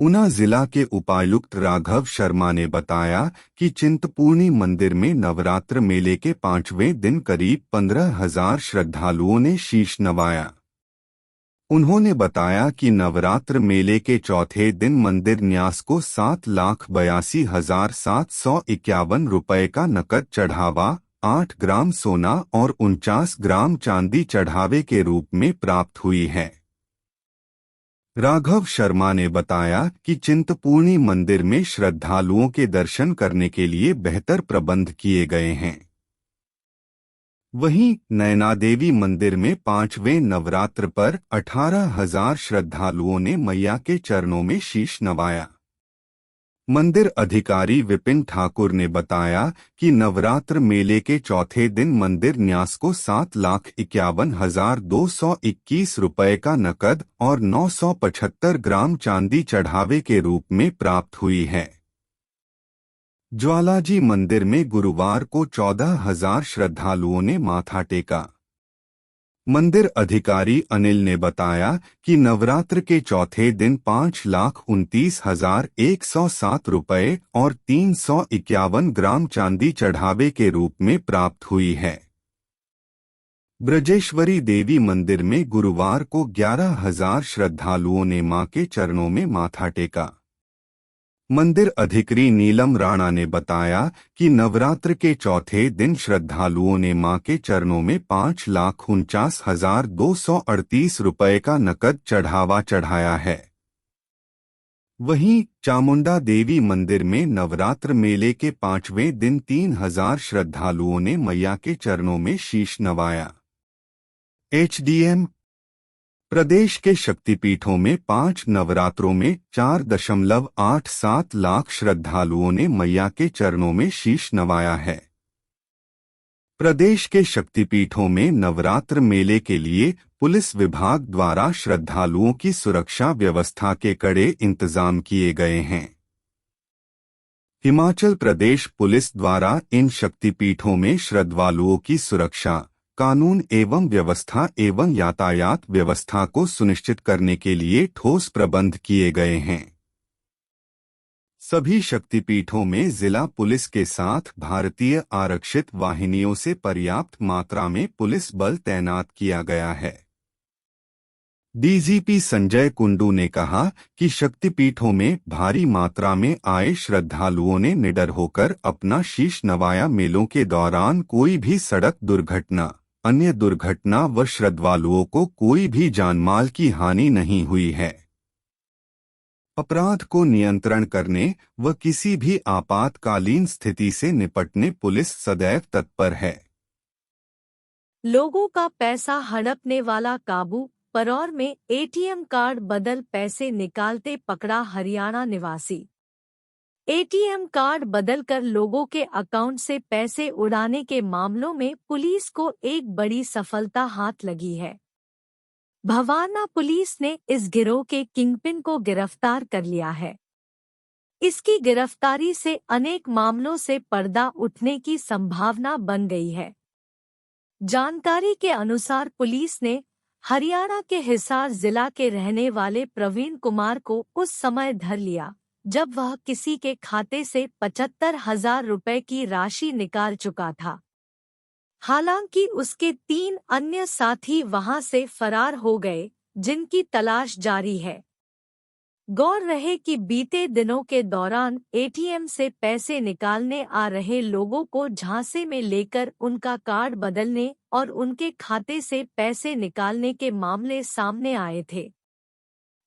ऊना जिला के उपायुक्त राघव शर्मा ने बताया कि चिंतपूर्णी मंदिर में नवरात्र मेले के 5वें दिन करीब 15,000 श्रद्धालुओं ने शीश नवाया। उन्होंने बताया कि नवरात्र मेले के चौथे दिन मंदिर न्यास को 7,82,751 रुपये का नकद चढ़ावा, 8 ग्राम सोना और 49 ग्राम चांदी चढ़ावे के रूप में प्राप्त हुई है। राघव शर्मा ने बताया कि चिंतपूर्णी मंदिर में श्रद्धालुओं के दर्शन करने के लिए बेहतर प्रबंध किए गए हैं। वहीं नैना देवी मंदिर में 5वें नवरात्र पर 18,000 श्रद्धालुओं ने मैया के चरणों में शीश नवाया। मंदिर अधिकारी विपिन ठाकुर ने बताया कि नवरात्र मेले के चौथे दिन मंदिर न्यास को 7,51,221 रुपये का नकद और 975 ग्राम चांदी चढ़ावे के रूप में प्राप्त हुई है। ज्वालाजी मंदिर में गुरुवार को 14,000 श्रद्धालुओं ने माथा टेका। मंदिर अधिकारी अनिल ने बताया कि नवरात्र के चौथे दिन 5,29,107 रुपये और 351 ग्राम चांदी चढ़ावे के रूप में प्राप्त हुई है। ब्रजेश्वरी देवी मंदिर में गुरुवार को 11,000 श्रद्धालुओं ने मां के चरणों में माथा टेका। मंदिर अधिकारी नीलम राणा ने बताया कि नवरात्र के चौथे दिन श्रद्धालुओं ने मां के चरणों में 5,49,238 रुपये का नकद चढ़ावा चढ़ाया है। वहीं चामुंडा देवी मंदिर में नवरात्र मेले के 5वें दिन 3,000 श्रद्धालुओं ने मैया के चरणों में शीश नवाया। एचडीएम प्रदेश के शक्तिपीठों में 5 नवरात्रों में 4.87 लाख श्रद्धालुओं ने मैया के चरणों में शीश नवाया है। प्रदेश के शक्तिपीठों में नवरात्र मेले के लिए पुलिस विभाग द्वारा श्रद्धालुओं की सुरक्षा व्यवस्था के कड़े इंतजाम किए गए हैं। हिमाचल प्रदेश पुलिस द्वारा इन शक्तिपीठों में श्रद्धालुओं की सुरक्षा, कानून एवं व्यवस्था एवं यातायात व्यवस्था को सुनिश्चित करने के लिए ठोस प्रबंध किए गए हैं। सभी शक्तिपीठों में जिला पुलिस के साथ भारतीय आरक्षित वाहिनियों से पर्याप्त मात्रा में पुलिस बल तैनात किया गया है। डीजीपी संजय कुंडू ने कहा कि शक्तिपीठों में भारी मात्रा में आए श्रद्धालुओं ने निडर होकर अपना शीश नवाया। मेलों के दौरान कोई भी सड़क दुर्घटना, अन्य दुर्घटना व श्रद्धालुओं को कोई भी जानमाल की हानि नहीं हुई है। अपराध को नियंत्रण करने व किसी भी आपातकालीन स्थिति से निपटने पुलिस सदैव तत्पर है। लोगों का पैसा हड़पने वाला काबू। परौर में एटीएम कार्ड बदल पैसे निकालते पकड़ा हरियाणा निवासी। एटीएम कार्ड बदलकर लोगों के अकाउंट से पैसे उड़ाने के मामलों में पुलिस को एक बड़ी सफलता हाथ लगी है। भवाना पुलिस ने इस गिरोह के किंगपिन को गिरफ्तार कर लिया है। इसकी गिरफ्तारी से अनेक मामलों से पर्दा उठने की संभावना बन गई है। जानकारी के अनुसार पुलिस ने हरियाणा के हिसार जिला के रहने वाले प्रवीण कुमार को उस समय धर लिया जब वह किसी के खाते से 75,000 रुपए की राशि निकाल चुका था। हालांकि उसके 3 अन्य साथी वहां से फरार हो गए, जिनकी तलाश जारी है। गौर रहे कि बीते दिनों के दौरान एटीएम से पैसे निकालने आ रहे लोगों को झांसे में लेकर उनका कार्ड बदलने और उनके खाते से पैसे निकालने के मामले सामने आए थे।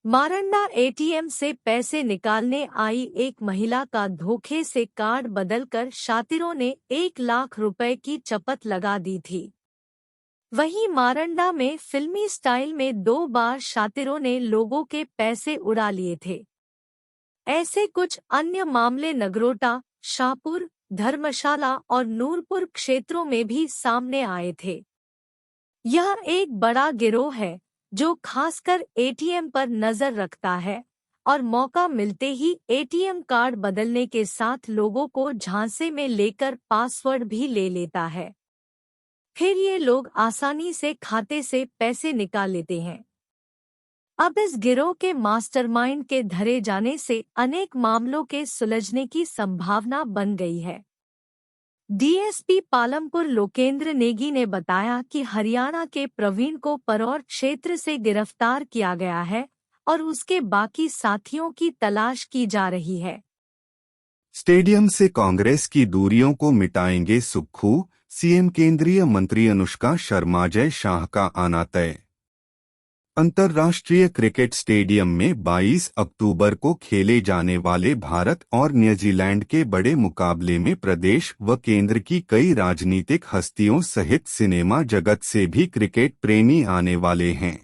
मारंडा एटीएम से पैसे निकालने आई एक महिला का धोखे से कार्ड बदलकर शातिरों ने 1 लाख रुपए की चपत लगा दी थी। वहीं मारंडा में फिल्मी स्टाइल में 2 बार शातिरों ने लोगों के पैसे उड़ा लिए थे। ऐसे कुछ अन्य मामले नगरोटा, शाहपुर, धर्मशाला और नूरपुर क्षेत्रों में भी सामने आए थे। यह एक बड़ा गिरोह है जो खासकर एटीएम पर नजर रखता है और मौका मिलते ही एटीएम कार्ड बदलने के साथ लोगों को झांसे में लेकर पासवर्ड भी ले लेता है। फिर ये लोग आसानी से खाते से पैसे निकाल लेते हैं। अब इस गिरोह के मास्टरमाइंड के धरे जाने से अनेक मामलों के सुलझने की संभावना बन गई है। डीएसपी पालमपुर लोकेंद्र नेगी ने बताया कि हरियाणा के प्रवीण को परौर क्षेत्र से गिरफ्तार किया गया है और उसके बाकी साथियों की तलाश की जा रही है। स्टेडियम से कांग्रेस की दूरियों को मिटाएंगे सुक्खू, सीएम केंद्रीय मंत्री अनुष्का शर्मा जय शाह का आना तय। अंतर्राष्ट्रीय क्रिकेट स्टेडियम में 22 अक्टूबर को खेले जाने वाले भारत और न्यूजीलैंड के बड़े मुकाबले में प्रदेश व केंद्र की कई राजनीतिक हस्तियों सहित सिनेमा जगत से भी क्रिकेट प्रेमी आने वाले हैं।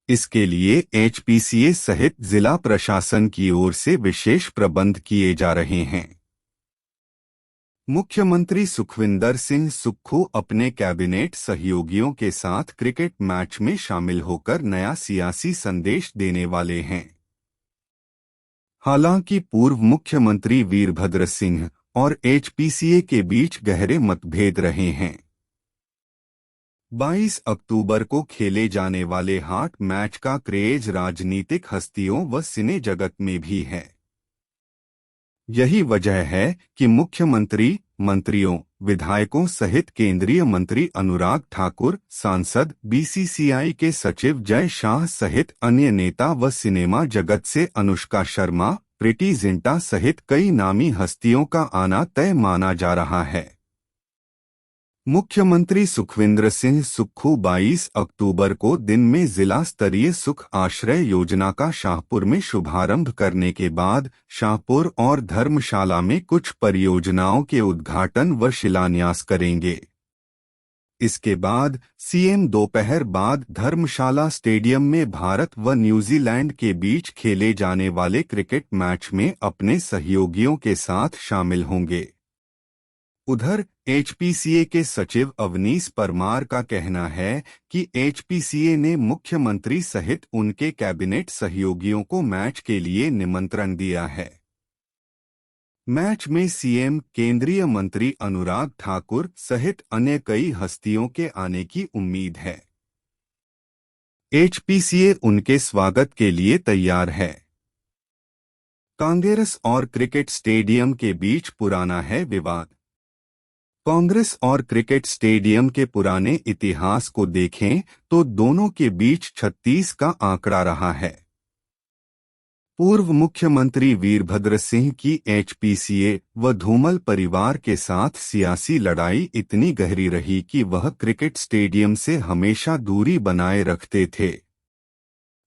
इसके लिए एचपीसीए सहित जिला प्रशासन की ओर से विशेष प्रबंध किए जा रहे हैं। मुख्यमंत्री सुखविंदर सिंह सुक्खू अपने कैबिनेट सहयोगियों के साथ क्रिकेट मैच में शामिल होकर नया सियासी संदेश देने वाले हैं। हालांकि पूर्व मुख्यमंत्री वीरभद्र सिंह और एचपीसीए के बीच गहरे मतभेद रहे हैं। 22 अक्टूबर को खेले जाने वाले हाट मैच का क्रेज राजनीतिक हस्तियों व सिने जगत में भी है। यही वजह है कि मुख्यमंत्री, मंत्रियों, विधायकों सहित केंद्रीय मंत्री अनुराग ठाकुर, सांसद, बीसीसीआई के सचिव जय शाह सहित अन्य नेता व सिनेमा जगत से अनुष्का शर्मा, प्रीति जिंटा सहित कई नामी हस्तियों का आना तय माना जा रहा है। मुख्यमंत्री सुखविंदर सिंह सुक्खू 22 अक्टूबर को दिन में जिला स्तरीय सुख आश्रय योजना का शाहपुर में शुभारंभ करने के बाद शाहपुर और धर्मशाला में कुछ परियोजनाओं के उद्घाटन व शिलान्यास करेंगे। इसके बाद सीएम दोपहर बाद धर्मशाला स्टेडियम में भारत व न्यूजीलैंड के बीच खेले जाने वाले क्रिकेट मैच में अपने सहयोगियों के साथ शामिल होंगे। उधर एचपीसीए के सचिव अवनीश परमार का कहना है कि एचपीसीए ने मुख्यमंत्री सहित उनके कैबिनेट सहयोगियों को मैच के लिए निमंत्रण दिया है। मैच में सीएम, केंद्रीय मंत्री अनुराग ठाकुर सहित अन्य कई हस्तियों के आने की उम्मीद है। एचपीसीए उनके स्वागत के लिए तैयार है। कांग्रेस और क्रिकेट स्टेडियम के बीच पुराना है विवाद। कांग्रेस और क्रिकेट स्टेडियम के पुराने इतिहास को देखें तो दोनों के बीच 36 का आंकड़ा रहा है। पूर्व मुख्यमंत्री वीरभद्र सिंह की एचपीसीए व धूमल परिवार के साथ सियासी लड़ाई इतनी गहरी रही कि वह क्रिकेट स्टेडियम से हमेशा दूरी बनाए रखते थे।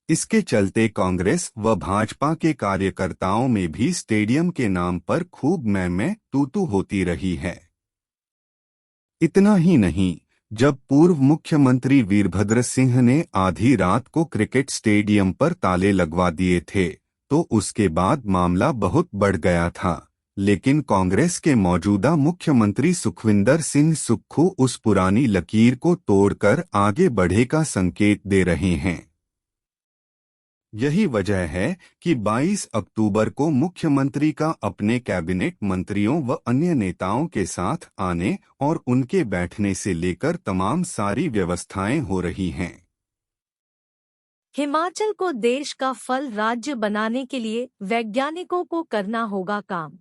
इसके चलते कांग्रेस व भाजपा के कार्यकर्ताओं में भी स्टेडियम के नाम पर खूब मैं तू होती रही है। इतना ही नहीं, जब पूर्व मुख्यमंत्री वीरभद्र सिंह ने आधी रात को क्रिकेट स्टेडियम पर ताले लगवा दिए थे तो उसके बाद मामला बहुत बढ़ गया था, लेकिन कांग्रेस के मौजूदा मुख्यमंत्री सुखविंदर सिंह सुक्खू उस पुरानी लकीर को तोड़कर आगे बढ़े का संकेत दे रहे हैं। यही वजह है कि 22 अक्टूबर को मुख्यमंत्री का अपने कैबिनेट मंत्रियों व अन्य नेताओं के साथ आने और उनके बैठने से लेकर तमाम सारी व्यवस्थाएं हो रही हैं। हिमाचल को देश का फल राज्य बनाने के लिए वैज्ञानिकों को करना होगा काम।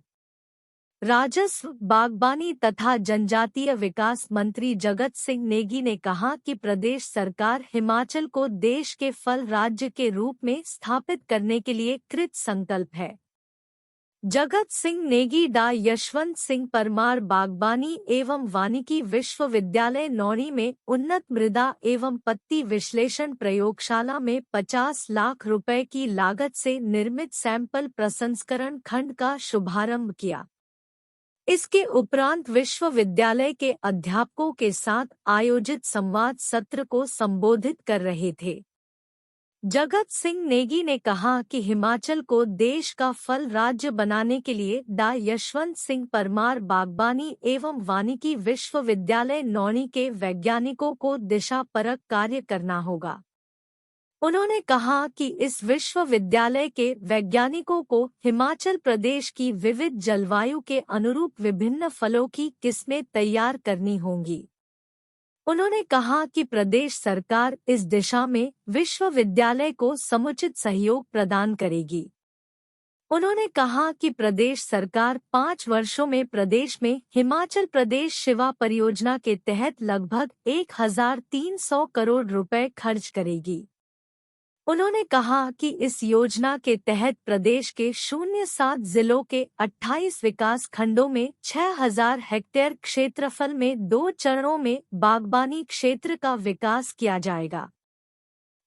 राजस्व, बागबानी तथा जनजातीय विकास मंत्री जगत सिंह नेगी ने कहा कि प्रदेश सरकार हिमाचल को देश के फल राज्य के रूप में स्थापित करने के लिए कृत संकल्प है। जगत सिंह नेगी डा यशवंत सिंह परमार बागबानी एवं वानिकी विश्वविद्यालय नौणी में उन्नत मृदा एवं पत्ती विश्लेषण प्रयोगशाला में 50 लाख रुपए की लागत से निर्मित सैंपल प्रसंस्करण खंड का शुभारंभ किया। इसके उपरांत विश्वविद्यालय के अध्यापकों के साथ आयोजित संवाद सत्र को संबोधित कर रहे थे। जगत सिंह नेगी ने कहा कि हिमाचल को देश का फल राज्य बनाने के लिए डा यशवंत सिंह परमार बागबानी एवं वानिकी विश्वविद्यालय नौणी के वैज्ञानिकों को दिशापरक कार्य करना होगा। उन्होंने कहा कि इस विश्वविद्यालय के वैज्ञानिकों को हिमाचल प्रदेश की विविध जलवायु के अनुरूप विभिन्न फलों की किस्में तैयार करनी होंगी। उन्होंने कहा कि प्रदेश सरकार इस दिशा में विश्वविद्यालय को समुचित सहयोग प्रदान करेगी। उन्होंने कहा कि प्रदेश सरकार 5 वर्षों में प्रदेश में हिमाचल प्रदेश शिवा परियोजना के तहत लगभग 1300 करोड़ रुपए खर्च करेगी। उन्होंने कहा कि इस योजना के तहत प्रदेश के 07 जिलों के 28 विकास खंडों में 6000 हेक्टेयर क्षेत्रफल में 2 चरणों में बागबानी क्षेत्र का विकास किया जाएगा।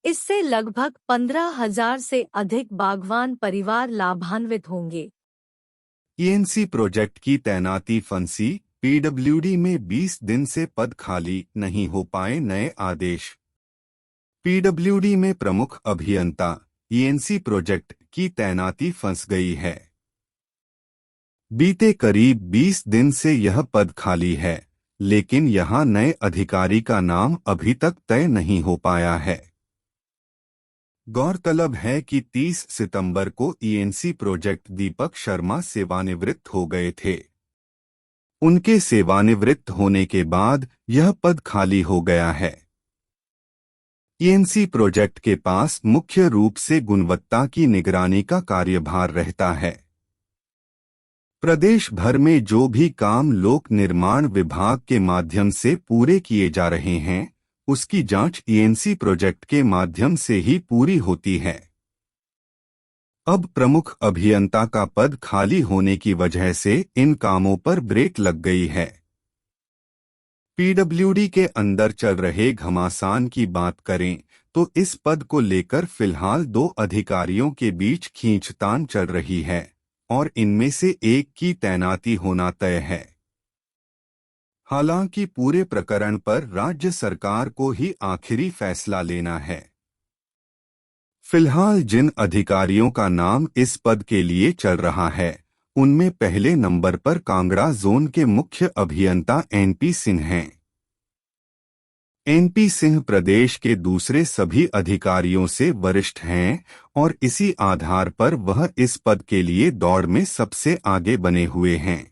इससे लगभग 15,000 से अधिक बागवान परिवार लाभान्वित होंगे। ईएनसी प्रोजेक्ट की तैनाती फंसी, पीडब्ल्यूडी में 20 दिन से पद खाली नहीं हो पाए, नए आदेश। पीडब्ल्यूडी में प्रमुख अभियंता ईएनसी प्रोजेक्ट की तैनाती फंस गई है। बीते करीब 20 दिन से यह पद खाली है, लेकिन यहां नए अधिकारी का नाम अभी तक तय नहीं हो पाया है। गौरतलब है कि 30 सितंबर को ईएनसी प्रोजेक्ट दीपक शर्मा सेवानिवृत्त हो गए थे। उनके सेवानिवृत्त होने के बाद यह पद खाली हो गया है। ईएनसी प्रोजेक्ट के पास मुख्य रूप से गुणवत्ता की निगरानी का कार्यभार रहता है। प्रदेश भर में जो भी काम लोक निर्माण विभाग के माध्यम से पूरे किए जा रहे हैं, उसकी जांच ईएनसी प्रोजेक्ट के माध्यम से ही पूरी होती है। अब प्रमुख अभियंता का पद खाली होने की वजह से इन कामों पर ब्रेक लग गई है। पीडब्ल्यूडी के अंदर चल रहे घमासान की बात करें तो इस पद को लेकर फिलहाल 2 अधिकारियों के बीच खींचतान चल रही है और इनमें से एक की तैनाती होना तय है। हालांकि पूरे प्रकरण पर राज्य सरकार को ही आखिरी फैसला लेना है। फिलहाल जिन अधिकारियों का नाम इस पद के लिए चल रहा है, उनमें पहले नंबर पर कांगड़ा जोन के मुख्य अभियंता एनपी सिंह हैं। एनपी सिंह प्रदेश के दूसरे सभी अधिकारियों से वरिष्ठ हैं और इसी आधार पर वह इस पद के लिए दौड़ में सबसे आगे बने हुए हैं।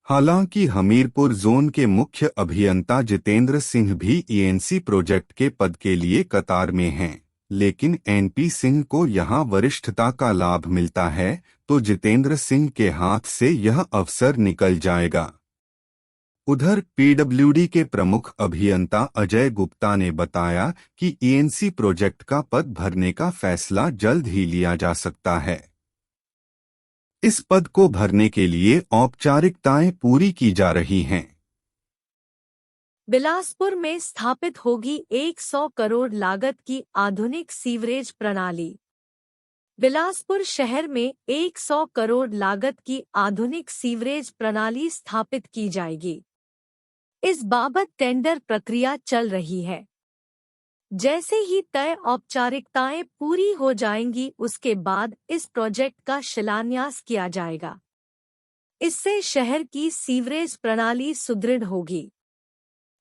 हालांकि हमीरपुर जोन के मुख्य अभियंता जितेंद्र सिंह भी ईएनसी प्रोजेक्ट के पद के लिए कतार में हैं, लेकिन एनपी सिंह को यहां वरिष्ठता का लाभ मिलता है, तो जितेंद्र सिंह के हाथ से यह अवसर निकल जाएगा। उधर पीडब्ल्यूडी के प्रमुख अभियंता अजय गुप्ता ने बताया कि ईएनसी प्रोजेक्ट का पद भरने का फैसला जल्द ही लिया जा सकता है। इस पद को भरने के लिए औपचारिकताएं पूरी की जा रही हैं। बिलासपुर में स्थापित होगी 100 करोड़ लागत की आधुनिक सीवरेज प्रणाली। बिलासपुर शहर में 100 करोड़ लागत की आधुनिक सीवरेज प्रणाली स्थापित की जाएगी। इस बाबत टेंडर प्रक्रिया चल रही है। जैसे ही तय औपचारिकताएं पूरी हो जाएंगी, उसके बाद इस प्रोजेक्ट का शिलान्यास किया जाएगा। इससे शहर की सीवरेज प्रणाली सुदृढ़ होगी।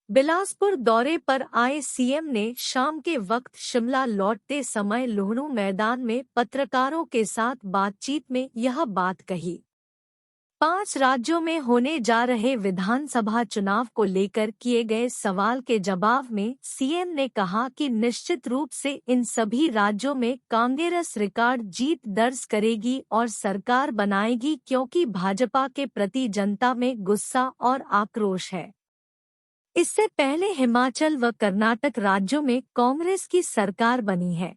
बिलासपुर दौरे पर आए सीएम ने शाम के वक्त शिमला लौटते समय लुहणू मैदान में पत्रकारों के साथ बातचीत में यह बात कही। 5 राज्यों में होने जा रहे विधानसभा चुनाव को लेकर किए गए सवाल के जवाब में सीएम ने कहा कि निश्चित रूप से इन सभी राज्यों में कांग्रेस रिकॉर्ड जीत दर्ज करेगी और सरकार बनाएगी, क्योंकि भाजपा के प्रति जनता में गुस्सा और आक्रोश है। इससे पहले हिमाचल व कर्नाटक राज्यों में कांग्रेस की सरकार बनी है।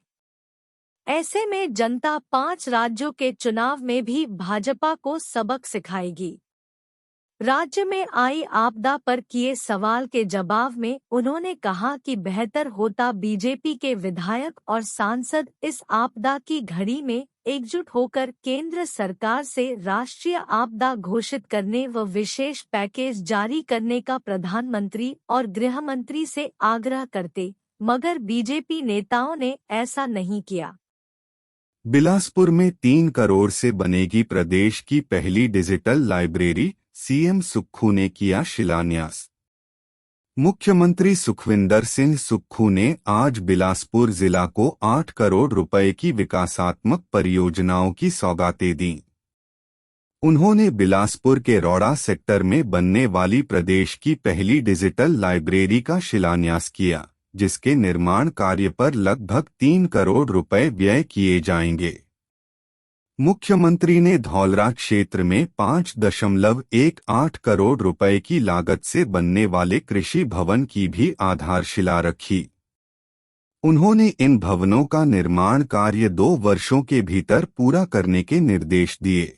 ऐसे में जनता 5 राज्यों के चुनाव में भी भाजपा को सबक सिखाएगी। राज्य में आई आपदा पर किए सवाल के जवाब में उन्होंने कहा कि बेहतर होता बीजेपी के विधायक और सांसद इस आपदा की घड़ी में एकजुट होकर केंद्र सरकार से राष्ट्रीय आपदा घोषित करने व विशेष पैकेज जारी करने का प्रधानमंत्री और गृह मंत्री से आग्रह करते, मगर बीजेपी नेताओं ने ऐसा नहीं किया। बिलासपुर में 3 करोड़ से बनेगी प्रदेश की पहली डिजिटल लाइब्रेरी, सीएम सुक्खू ने किया शिलान्यास। मुख्यमंत्री सुखविंदर सिंह सुक्खू ने आज बिलासपुर जिला को 8 करोड़ रुपए की विकासात्मक परियोजनाओं की सौगातें दी। उन्होंने बिलासपुर के रौड़ा सेक्टर में बनने वाली प्रदेश की पहली डिजिटल लाइब्रेरी का शिलान्यास किया, जिसके निर्माण कार्य पर लगभग 3 करोड़ रुपए व्यय किए जाएंगे। मुख्यमंत्री ने धौलरा क्षेत्र में 5.18 करोड़ रुपए की लागत से बनने वाले कृषि भवन की भी आधारशिला रखी। उन्होंने इन भवनों का निर्माण कार्य 2 वर्षों के भीतर पूरा करने के निर्देश दिए।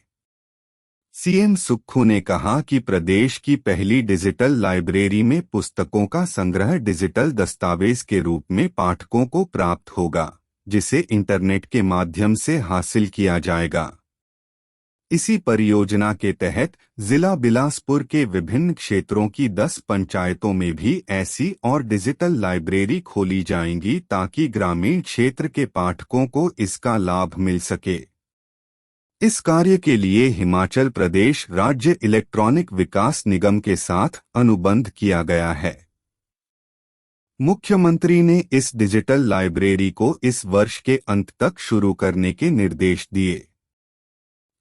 सीएम सुक्खू ने कहा कि प्रदेश की पहली डिजिटल लाइब्रेरी में पुस्तकों का संग्रह डिजिटल दस्तावेज के रूप में पाठकों को प्राप्त होगा, जिसे इंटरनेट के माध्यम से हासिल किया जाएगा। इसी परियोजना के तहत जिला बिलासपुर के विभिन्न क्षेत्रों की 10 पंचायतों में भी ऐसी और डिजिटल लाइब्रेरी खोली जाएंगी ताकि ग्रामीण क्षेत्र के पाठकों को इसका लाभ मिल सके। इस कार्य के लिए हिमाचल प्रदेश राज्य इलेक्ट्रॉनिक विकास निगम के साथ अनुबंध किया गया है। मुख्यमंत्री ने इस डिजिटल लाइब्रेरी को इस वर्ष के अंत तक शुरू करने के निर्देश दिए।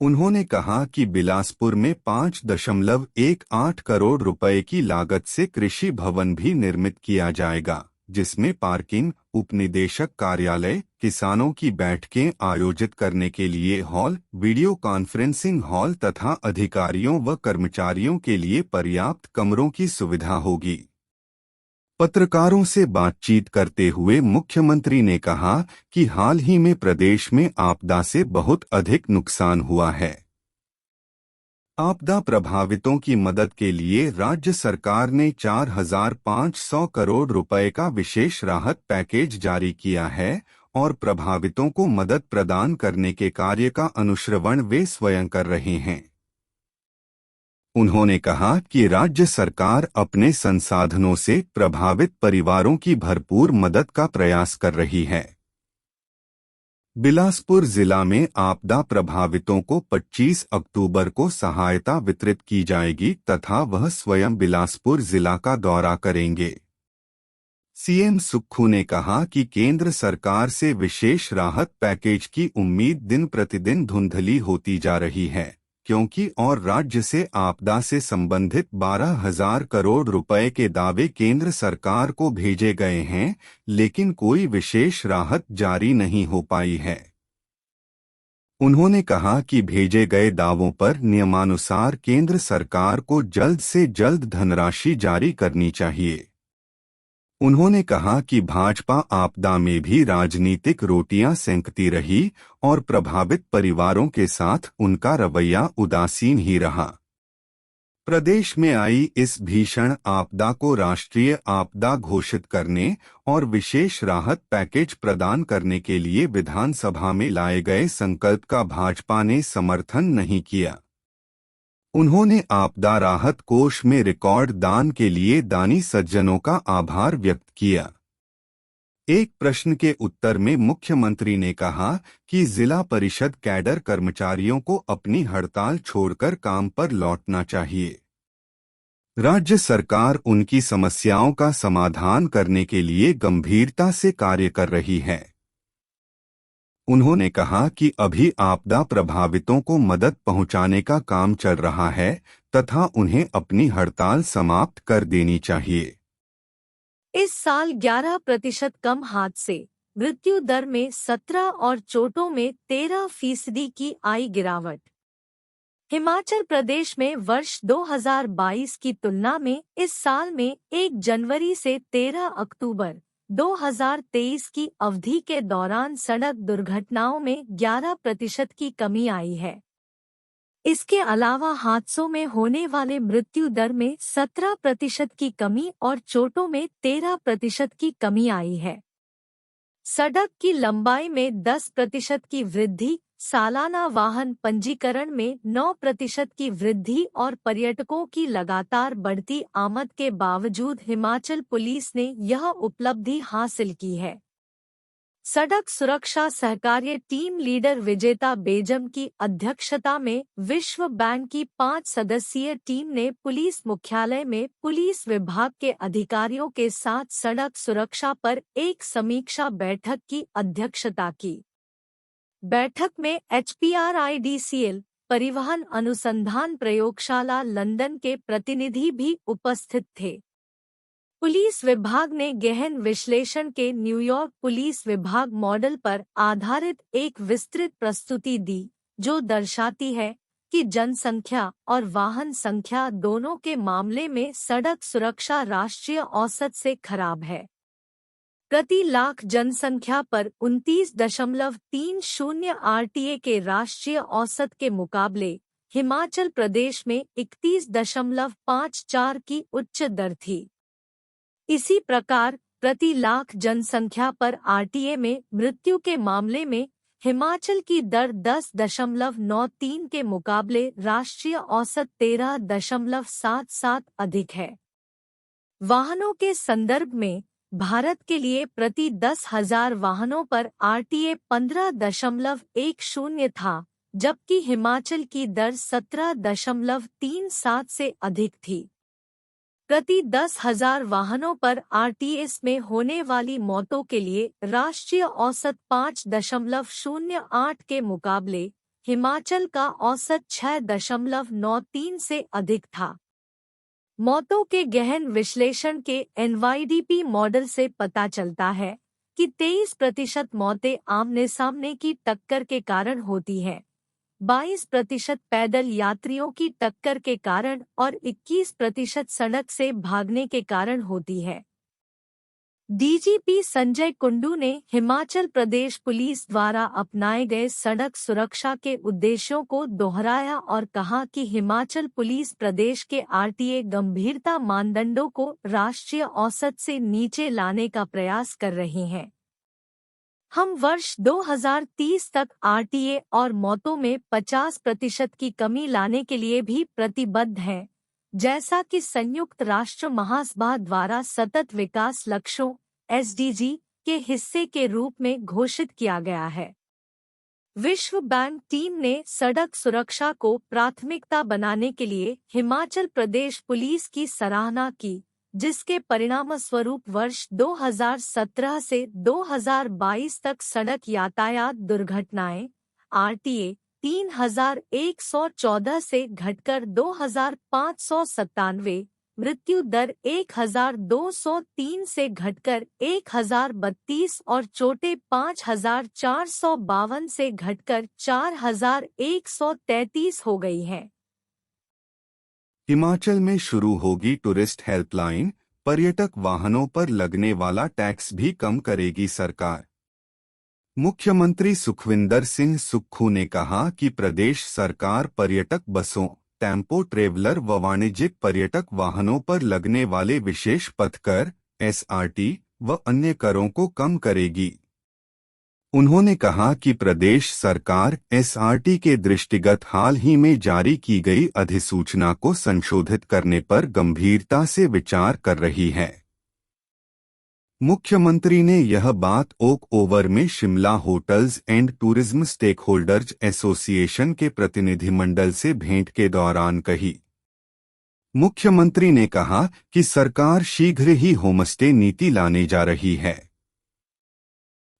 उन्होंने कहा कि बिलासपुर में 5.18 करोड़ रुपए की लागत से कृषि भवन भी निर्मित किया जाएगा, जिसमें पार्किंग, उपनिदेशक कार्यालय, किसानों की बैठकें आयोजित करने के लिए हॉल, वीडियो कॉन्फ्रेंसिंग हॉल तथा अधिकारियों व कर्मचारियों के लिए पर्याप्त कमरों की सुविधा होगी। पत्रकारों से बातचीत करते हुए मुख्यमंत्री ने कहा कि हाल ही में प्रदेश में आपदा से बहुत अधिक नुकसान हुआ है। आपदा प्रभावितों की मदद के लिए राज्य सरकार ने 4,500 करोड़ रुपए का विशेष राहत पैकेज जारी किया है और प्रभावितों को मदद प्रदान करने के कार्य का अनुश्रवण वे स्वयं कर रहे हैं। उन्होंने कहा कि राज्य सरकार अपने संसाधनों से प्रभावित परिवारों की भरपूर मदद का प्रयास कर रही है। बिलासपुर जिला में आपदा प्रभावितों को 25 अक्टूबर को सहायता वितरित की जाएगी तथा वह स्वयं बिलासपुर जिला का दौरा करेंगे। सीएम सुक्खू ने कहा कि केंद्र सरकार से विशेष राहत पैकेज की उम्मीद दिन प्रतिदिन धुंधली होती जा रही है, क्योंकि और राज्य से आपदा से संबंधित 12,000 करोड़ रुपए के दावे केंद्र सरकार को भेजे गए हैं, लेकिन कोई विशेष राहत जारी नहीं हो पाई है। उन्होंने कहा कि भेजे गए दावों पर नियमानुसार केंद्र सरकार को जल्द से जल्द धनराशि जारी करनी चाहिए। उन्होंने कहा कि भाजपा आपदा में भी राजनीतिक रोटियां सेंकती रही और प्रभावित परिवारों के साथ उनका रवैया उदासीन ही रहा। प्रदेश में आई इस भीषण आपदा को राष्ट्रीय आपदा घोषित करने और विशेष राहत पैकेज प्रदान करने के लिए विधानसभा में लाए गए संकल्प का भाजपा ने समर्थन नहीं किया। उन्होंने आपदा राहत कोष में रिकॉर्ड दान के लिए दानी सज्जनों का आभार व्यक्त किया। एक प्रश्न के उत्तर में मुख्यमंत्री ने कहा कि जिला परिषद कैडर कर्मचारियों को अपनी हड़ताल छोड़कर काम पर लौटना चाहिए। राज्य सरकार उनकी समस्याओं का समाधान करने के लिए गंभीरता से कार्य कर रही है। उन्होंने कहा कि अभी आपदा प्रभावितों को मदद पहुंचाने का काम चल रहा है तथा उन्हें अपनी हड़ताल समाप्त कर देनी चाहिए। इस साल 11% कम हादसे, मृत्यु दर में 17 और चोटों में 13% की आई गिरावट। हिमाचल प्रदेश में वर्ष 2022 की तुलना में इस साल में 1 जनवरी से 13 अक्टूबर 2023 की अवधि के दौरान सड़क दुर्घटनाओं में 11% की कमी आई है। इसके अलावा हादसों में होने वाले मृत्यु दर में 17% की कमी और चोटों में 13% की कमी आई है। सड़क की लंबाई में 10% की वृद्धि, सालाना वाहन पंजीकरण में 9% की वृद्धि और पर्यटकों की लगातार बढ़ती आमद के बावजूद हिमाचल पुलिस ने यह उपलब्धि हासिल की है। सड़क सुरक्षा सहकार्य टीम लीडर विजेता बेजम की अध्यक्षता में विश्व बैंक की 5 सदस्यीय टीम ने पुलिस मुख्यालय में पुलिस विभाग के अधिकारियों के साथ सड़क सुरक्षा पर एक समीक्षा बैठक की अध्यक्षता की। बैठक में HPRIDCL, परिवहन अनुसंधान प्रयोगशाला लंदन के प्रतिनिधि भी उपस्थित थे। पुलिस विभाग ने गहन विश्लेषण के न्यूयॉर्क पुलिस विभाग मॉडल पर आधारित एक विस्तृत प्रस्तुति दी, जो दर्शाती है कि जनसंख्या और वाहन संख्या दोनों के मामले में सड़क सुरक्षा राष्ट्रीय औसत से खराब है। प्रति लाख जनसंख्या पर 29.30 आरटीए के राष्ट्रीय औसत के मुकाबले हिमाचल प्रदेश में 31.54 की उच्च दर थी। इसी प्रकार प्रति लाख जनसंख्या पर आरटीए में मृत्यु के मामले में हिमाचल की दर 10.93 के मुकाबले राष्ट्रीय औसत 13.77 अधिक है। वाहनों के संदर्भ में भारत के लिए प्रति 10,000 वाहनों पर आरटीए 15.10 था, जबकि हिमाचल की दर 17.37 से अधिक थी। प्रति 10,000 वाहनों पर आरटीएस में होने वाली मौतों के लिए राष्ट्रीय औसत 5.08 के मुकाबले हिमाचल का औसत 6.93 से अधिक था। मौतों के गहन विश्लेषण के एनवाईडीपी मॉडल से पता चलता है कि 23% मौतें आमने सामने की टक्कर के कारण होती हैं, 22% पैदल यात्रियों की टक्कर के कारण और 21% सड़क से भागने के कारण होती है। डीजीपी संजय कुंडू ने हिमाचल प्रदेश पुलिस द्वारा अपनाए गए सड़क सुरक्षा के उद्देश्यों को दोहराया और कहा कि हिमाचल पुलिस प्रदेश के आरटीए गंभीरता मानदंडों को राष्ट्रीय औसत से नीचे लाने का प्रयास कर रही हैं। हम वर्ष 2030 तक आरटीए और मौतों में 50% की कमी लाने के लिए भी प्रतिबद्ध हैं, जैसा कि संयुक्त राष्ट्र महासभा द्वारा सतत विकास लक्ष्यों (SDG) के हिस्से के रूप में घोषित किया गया है। विश्व बैंक टीम ने सड़क सुरक्षा को प्राथमिकता बनाने के लिए हिमाचल प्रदेश पुलिस की सराहना की, जिसके परिणामस्वरूप वर्ष 2017 से 2022 तक सड़क यातायात दुर्घटनाएं आरटीए 3,114 से घटकर 2,597, मृत्यु दर 1,203 से घटकर 1,032 और चोटें 5,452 से घटकर 4,133 हो गई हैं। हिमाचल में शुरू होगी टूरिस्ट हेल्पलाइन, पर्यटक वाहनों पर लगने वाला टैक्स भी कम करेगी सरकार। मुख्यमंत्री सुखविंदर सिंह सुक्खू ने कहा कि प्रदेश सरकार पर्यटक बसों, टेम्पो ट्रेवलर व वाणिज्यिक पर्यटक वाहनों पर लगने वाले विशेष पथकर (SRT) व अन्य करों को कम करेगी। उन्होंने कहा कि प्रदेश सरकार SRT के दृष्टिगत हाल ही में जारी की गई अधिसूचना को संशोधित करने पर गंभीरता से विचार कर रही है। मुख्यमंत्री ने यह बात ओक ओवर में Shimla hotels and tourism stakeholders association के प्रतिनिधिमंडल से भेंट के दौरान कही। मुख्यमंत्री ने कहा कि सरकार शीघ्र ही होमस्टे नीति लाने जा रही है।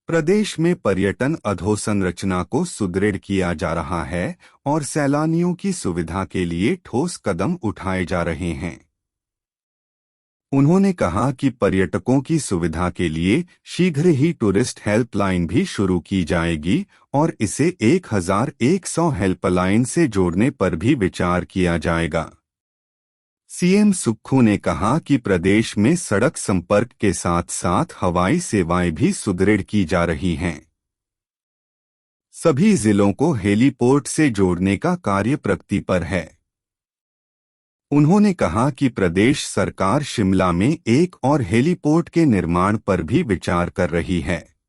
प्रदेश में पर्यटन अधोसंरचना को सुदृढ़ किया जा रहा है और सैलानियों की सुविधा के लिए ठोस कदम उठाए जा रहे हैं। उन्होंने कहा कि पर्यटकों की सुविधा के लिए शीघ्र ही टूरिस्ट हेल्पलाइन भी शुरू की जाएगी और इसे 1100 हेल्पलाइन से जोड़ने पर भी विचार किया जाएगा। सीएम सुक्खू ने कहा कि प्रदेश में सड़क संपर्क के साथ साथ हवाई सेवाएं भी सुदृढ़ की जा रही हैं। सभी जिलों को हेलीपोर्ट से जोड़ने का कार्य प्रगति पर है। उन्होंने कहा कि प्रदेश सरकार शिमला में एक और हेलीपोर्ट के निर्माण पर भी विचार कर रही है।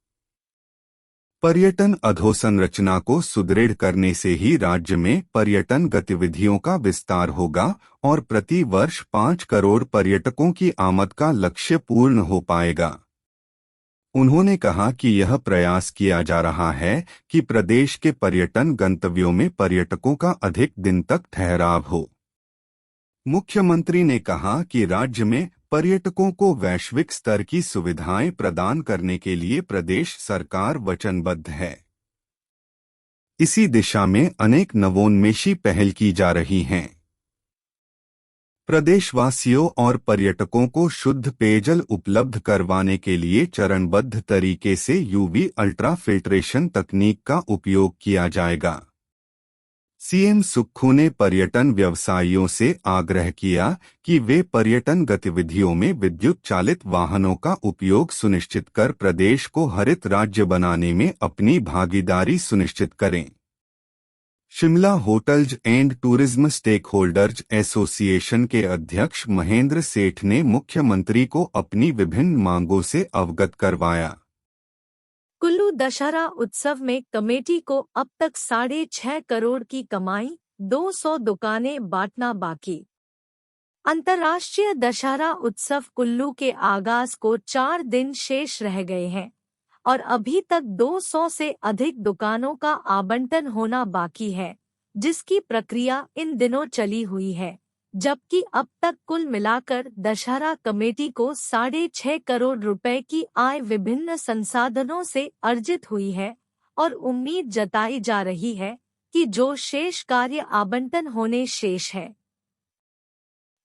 पर्यटन अधोसंरचना को सुदृढ़ करने से ही राज्य में पर्यटन गतिविधियों का विस्तार होगा और प्रति वर्ष 5 करोड़ पर्यटकों की आमद का लक्ष्य पूर्ण हो पाएगा। उन्होंने कहा कि यह प्रयास किया जा रहा है कि प्रदेश के पर्यटन गंतव्यों में पर्यटकों का अधिक दिन तक ठहराव हो। मुख्यमंत्री ने कहा कि राज्य में पर्यटकों को वैश्विक स्तर की सुविधाएं प्रदान करने के लिए प्रदेश सरकार वचनबद्ध है। इसी दिशा में अनेक नवोन्मेषी पहल की जा रही हैं। प्रदेशवासियों और पर्यटकों को शुद्ध पेयजल उपलब्ध करवाने के लिए चरणबद्ध तरीके से यूवी अल्ट्रा फिल्ट्रेशन तकनीक का उपयोग किया जाएगा। सीएम सुक्खू ने पर्यटन व्यवसायियों से आग्रह किया कि वे पर्यटन गतिविधियों में विद्युत चालित वाहनों का उपयोग सुनिश्चित कर प्रदेश को हरित राज्य बनाने में अपनी भागीदारी सुनिश्चित करें। Shimla hotels and tourism stakeholders association के अध्यक्ष महेंद्र सेठ ने मुख्यमंत्री को अपनी विभिन्न मांगों से अवगत करवाया। कुल्लू दशहरा उत्सव में कमेटी को अब तक 6.5 करोड़ की कमाई, 200 दुकानें बांटना बाकी। अंतर्राष्ट्रीय दशहरा उत्सव कुल्लू के आगाज को 4 दिन शेष रह गए हैं और अभी तक 200 से अधिक दुकानों का आवंटन होना बाकी है, जिसकी प्रक्रिया इन दिनों चली हुई है, जबकि अब तक कुल मिलाकर दशहरा कमेटी को 6.5 करोड़ रुपए की आय विभिन्न संसाधनों से अर्जित हुई है और उम्मीद जताई जा रही है कि जो शेष कार्य आवंटन होने शेष है।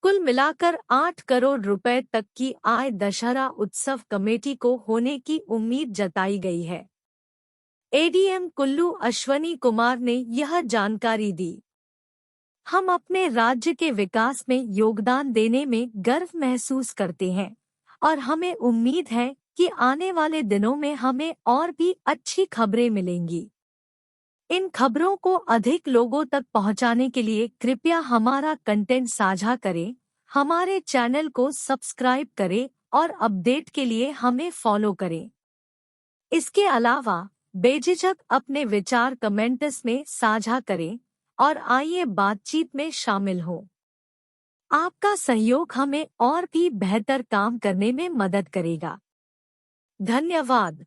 कुल मिलाकर 8 करोड़ रुपए तक की आय दशहरा उत्सव कमेटी को होने की उम्मीद जताई गई है। एडीएम कुल्लू अश्वनी कुमार ने यह जानकारी दी। हम अपने राज्य के विकास में योगदान देने में गर्व महसूस करते हैं और हमें उम्मीद है कि आने वाले दिनों में हमें और भी अच्छी खबरें मिलेंगी। इन खबरों को अधिक लोगों तक पहुंचाने के लिए कृपया हमारा कंटेंट साझा करें, हमारे चैनल को सब्सक्राइब करें और अपडेट के लिए हमें फॉलो करें। इसके अलावा बेझिझक अपने विचार कमेंट्स में साझा करें और आइए बातचीत में शामिल हो। आपका सहयोग हमें और भी बेहतर काम करने में मदद करेगा। धन्यवाद।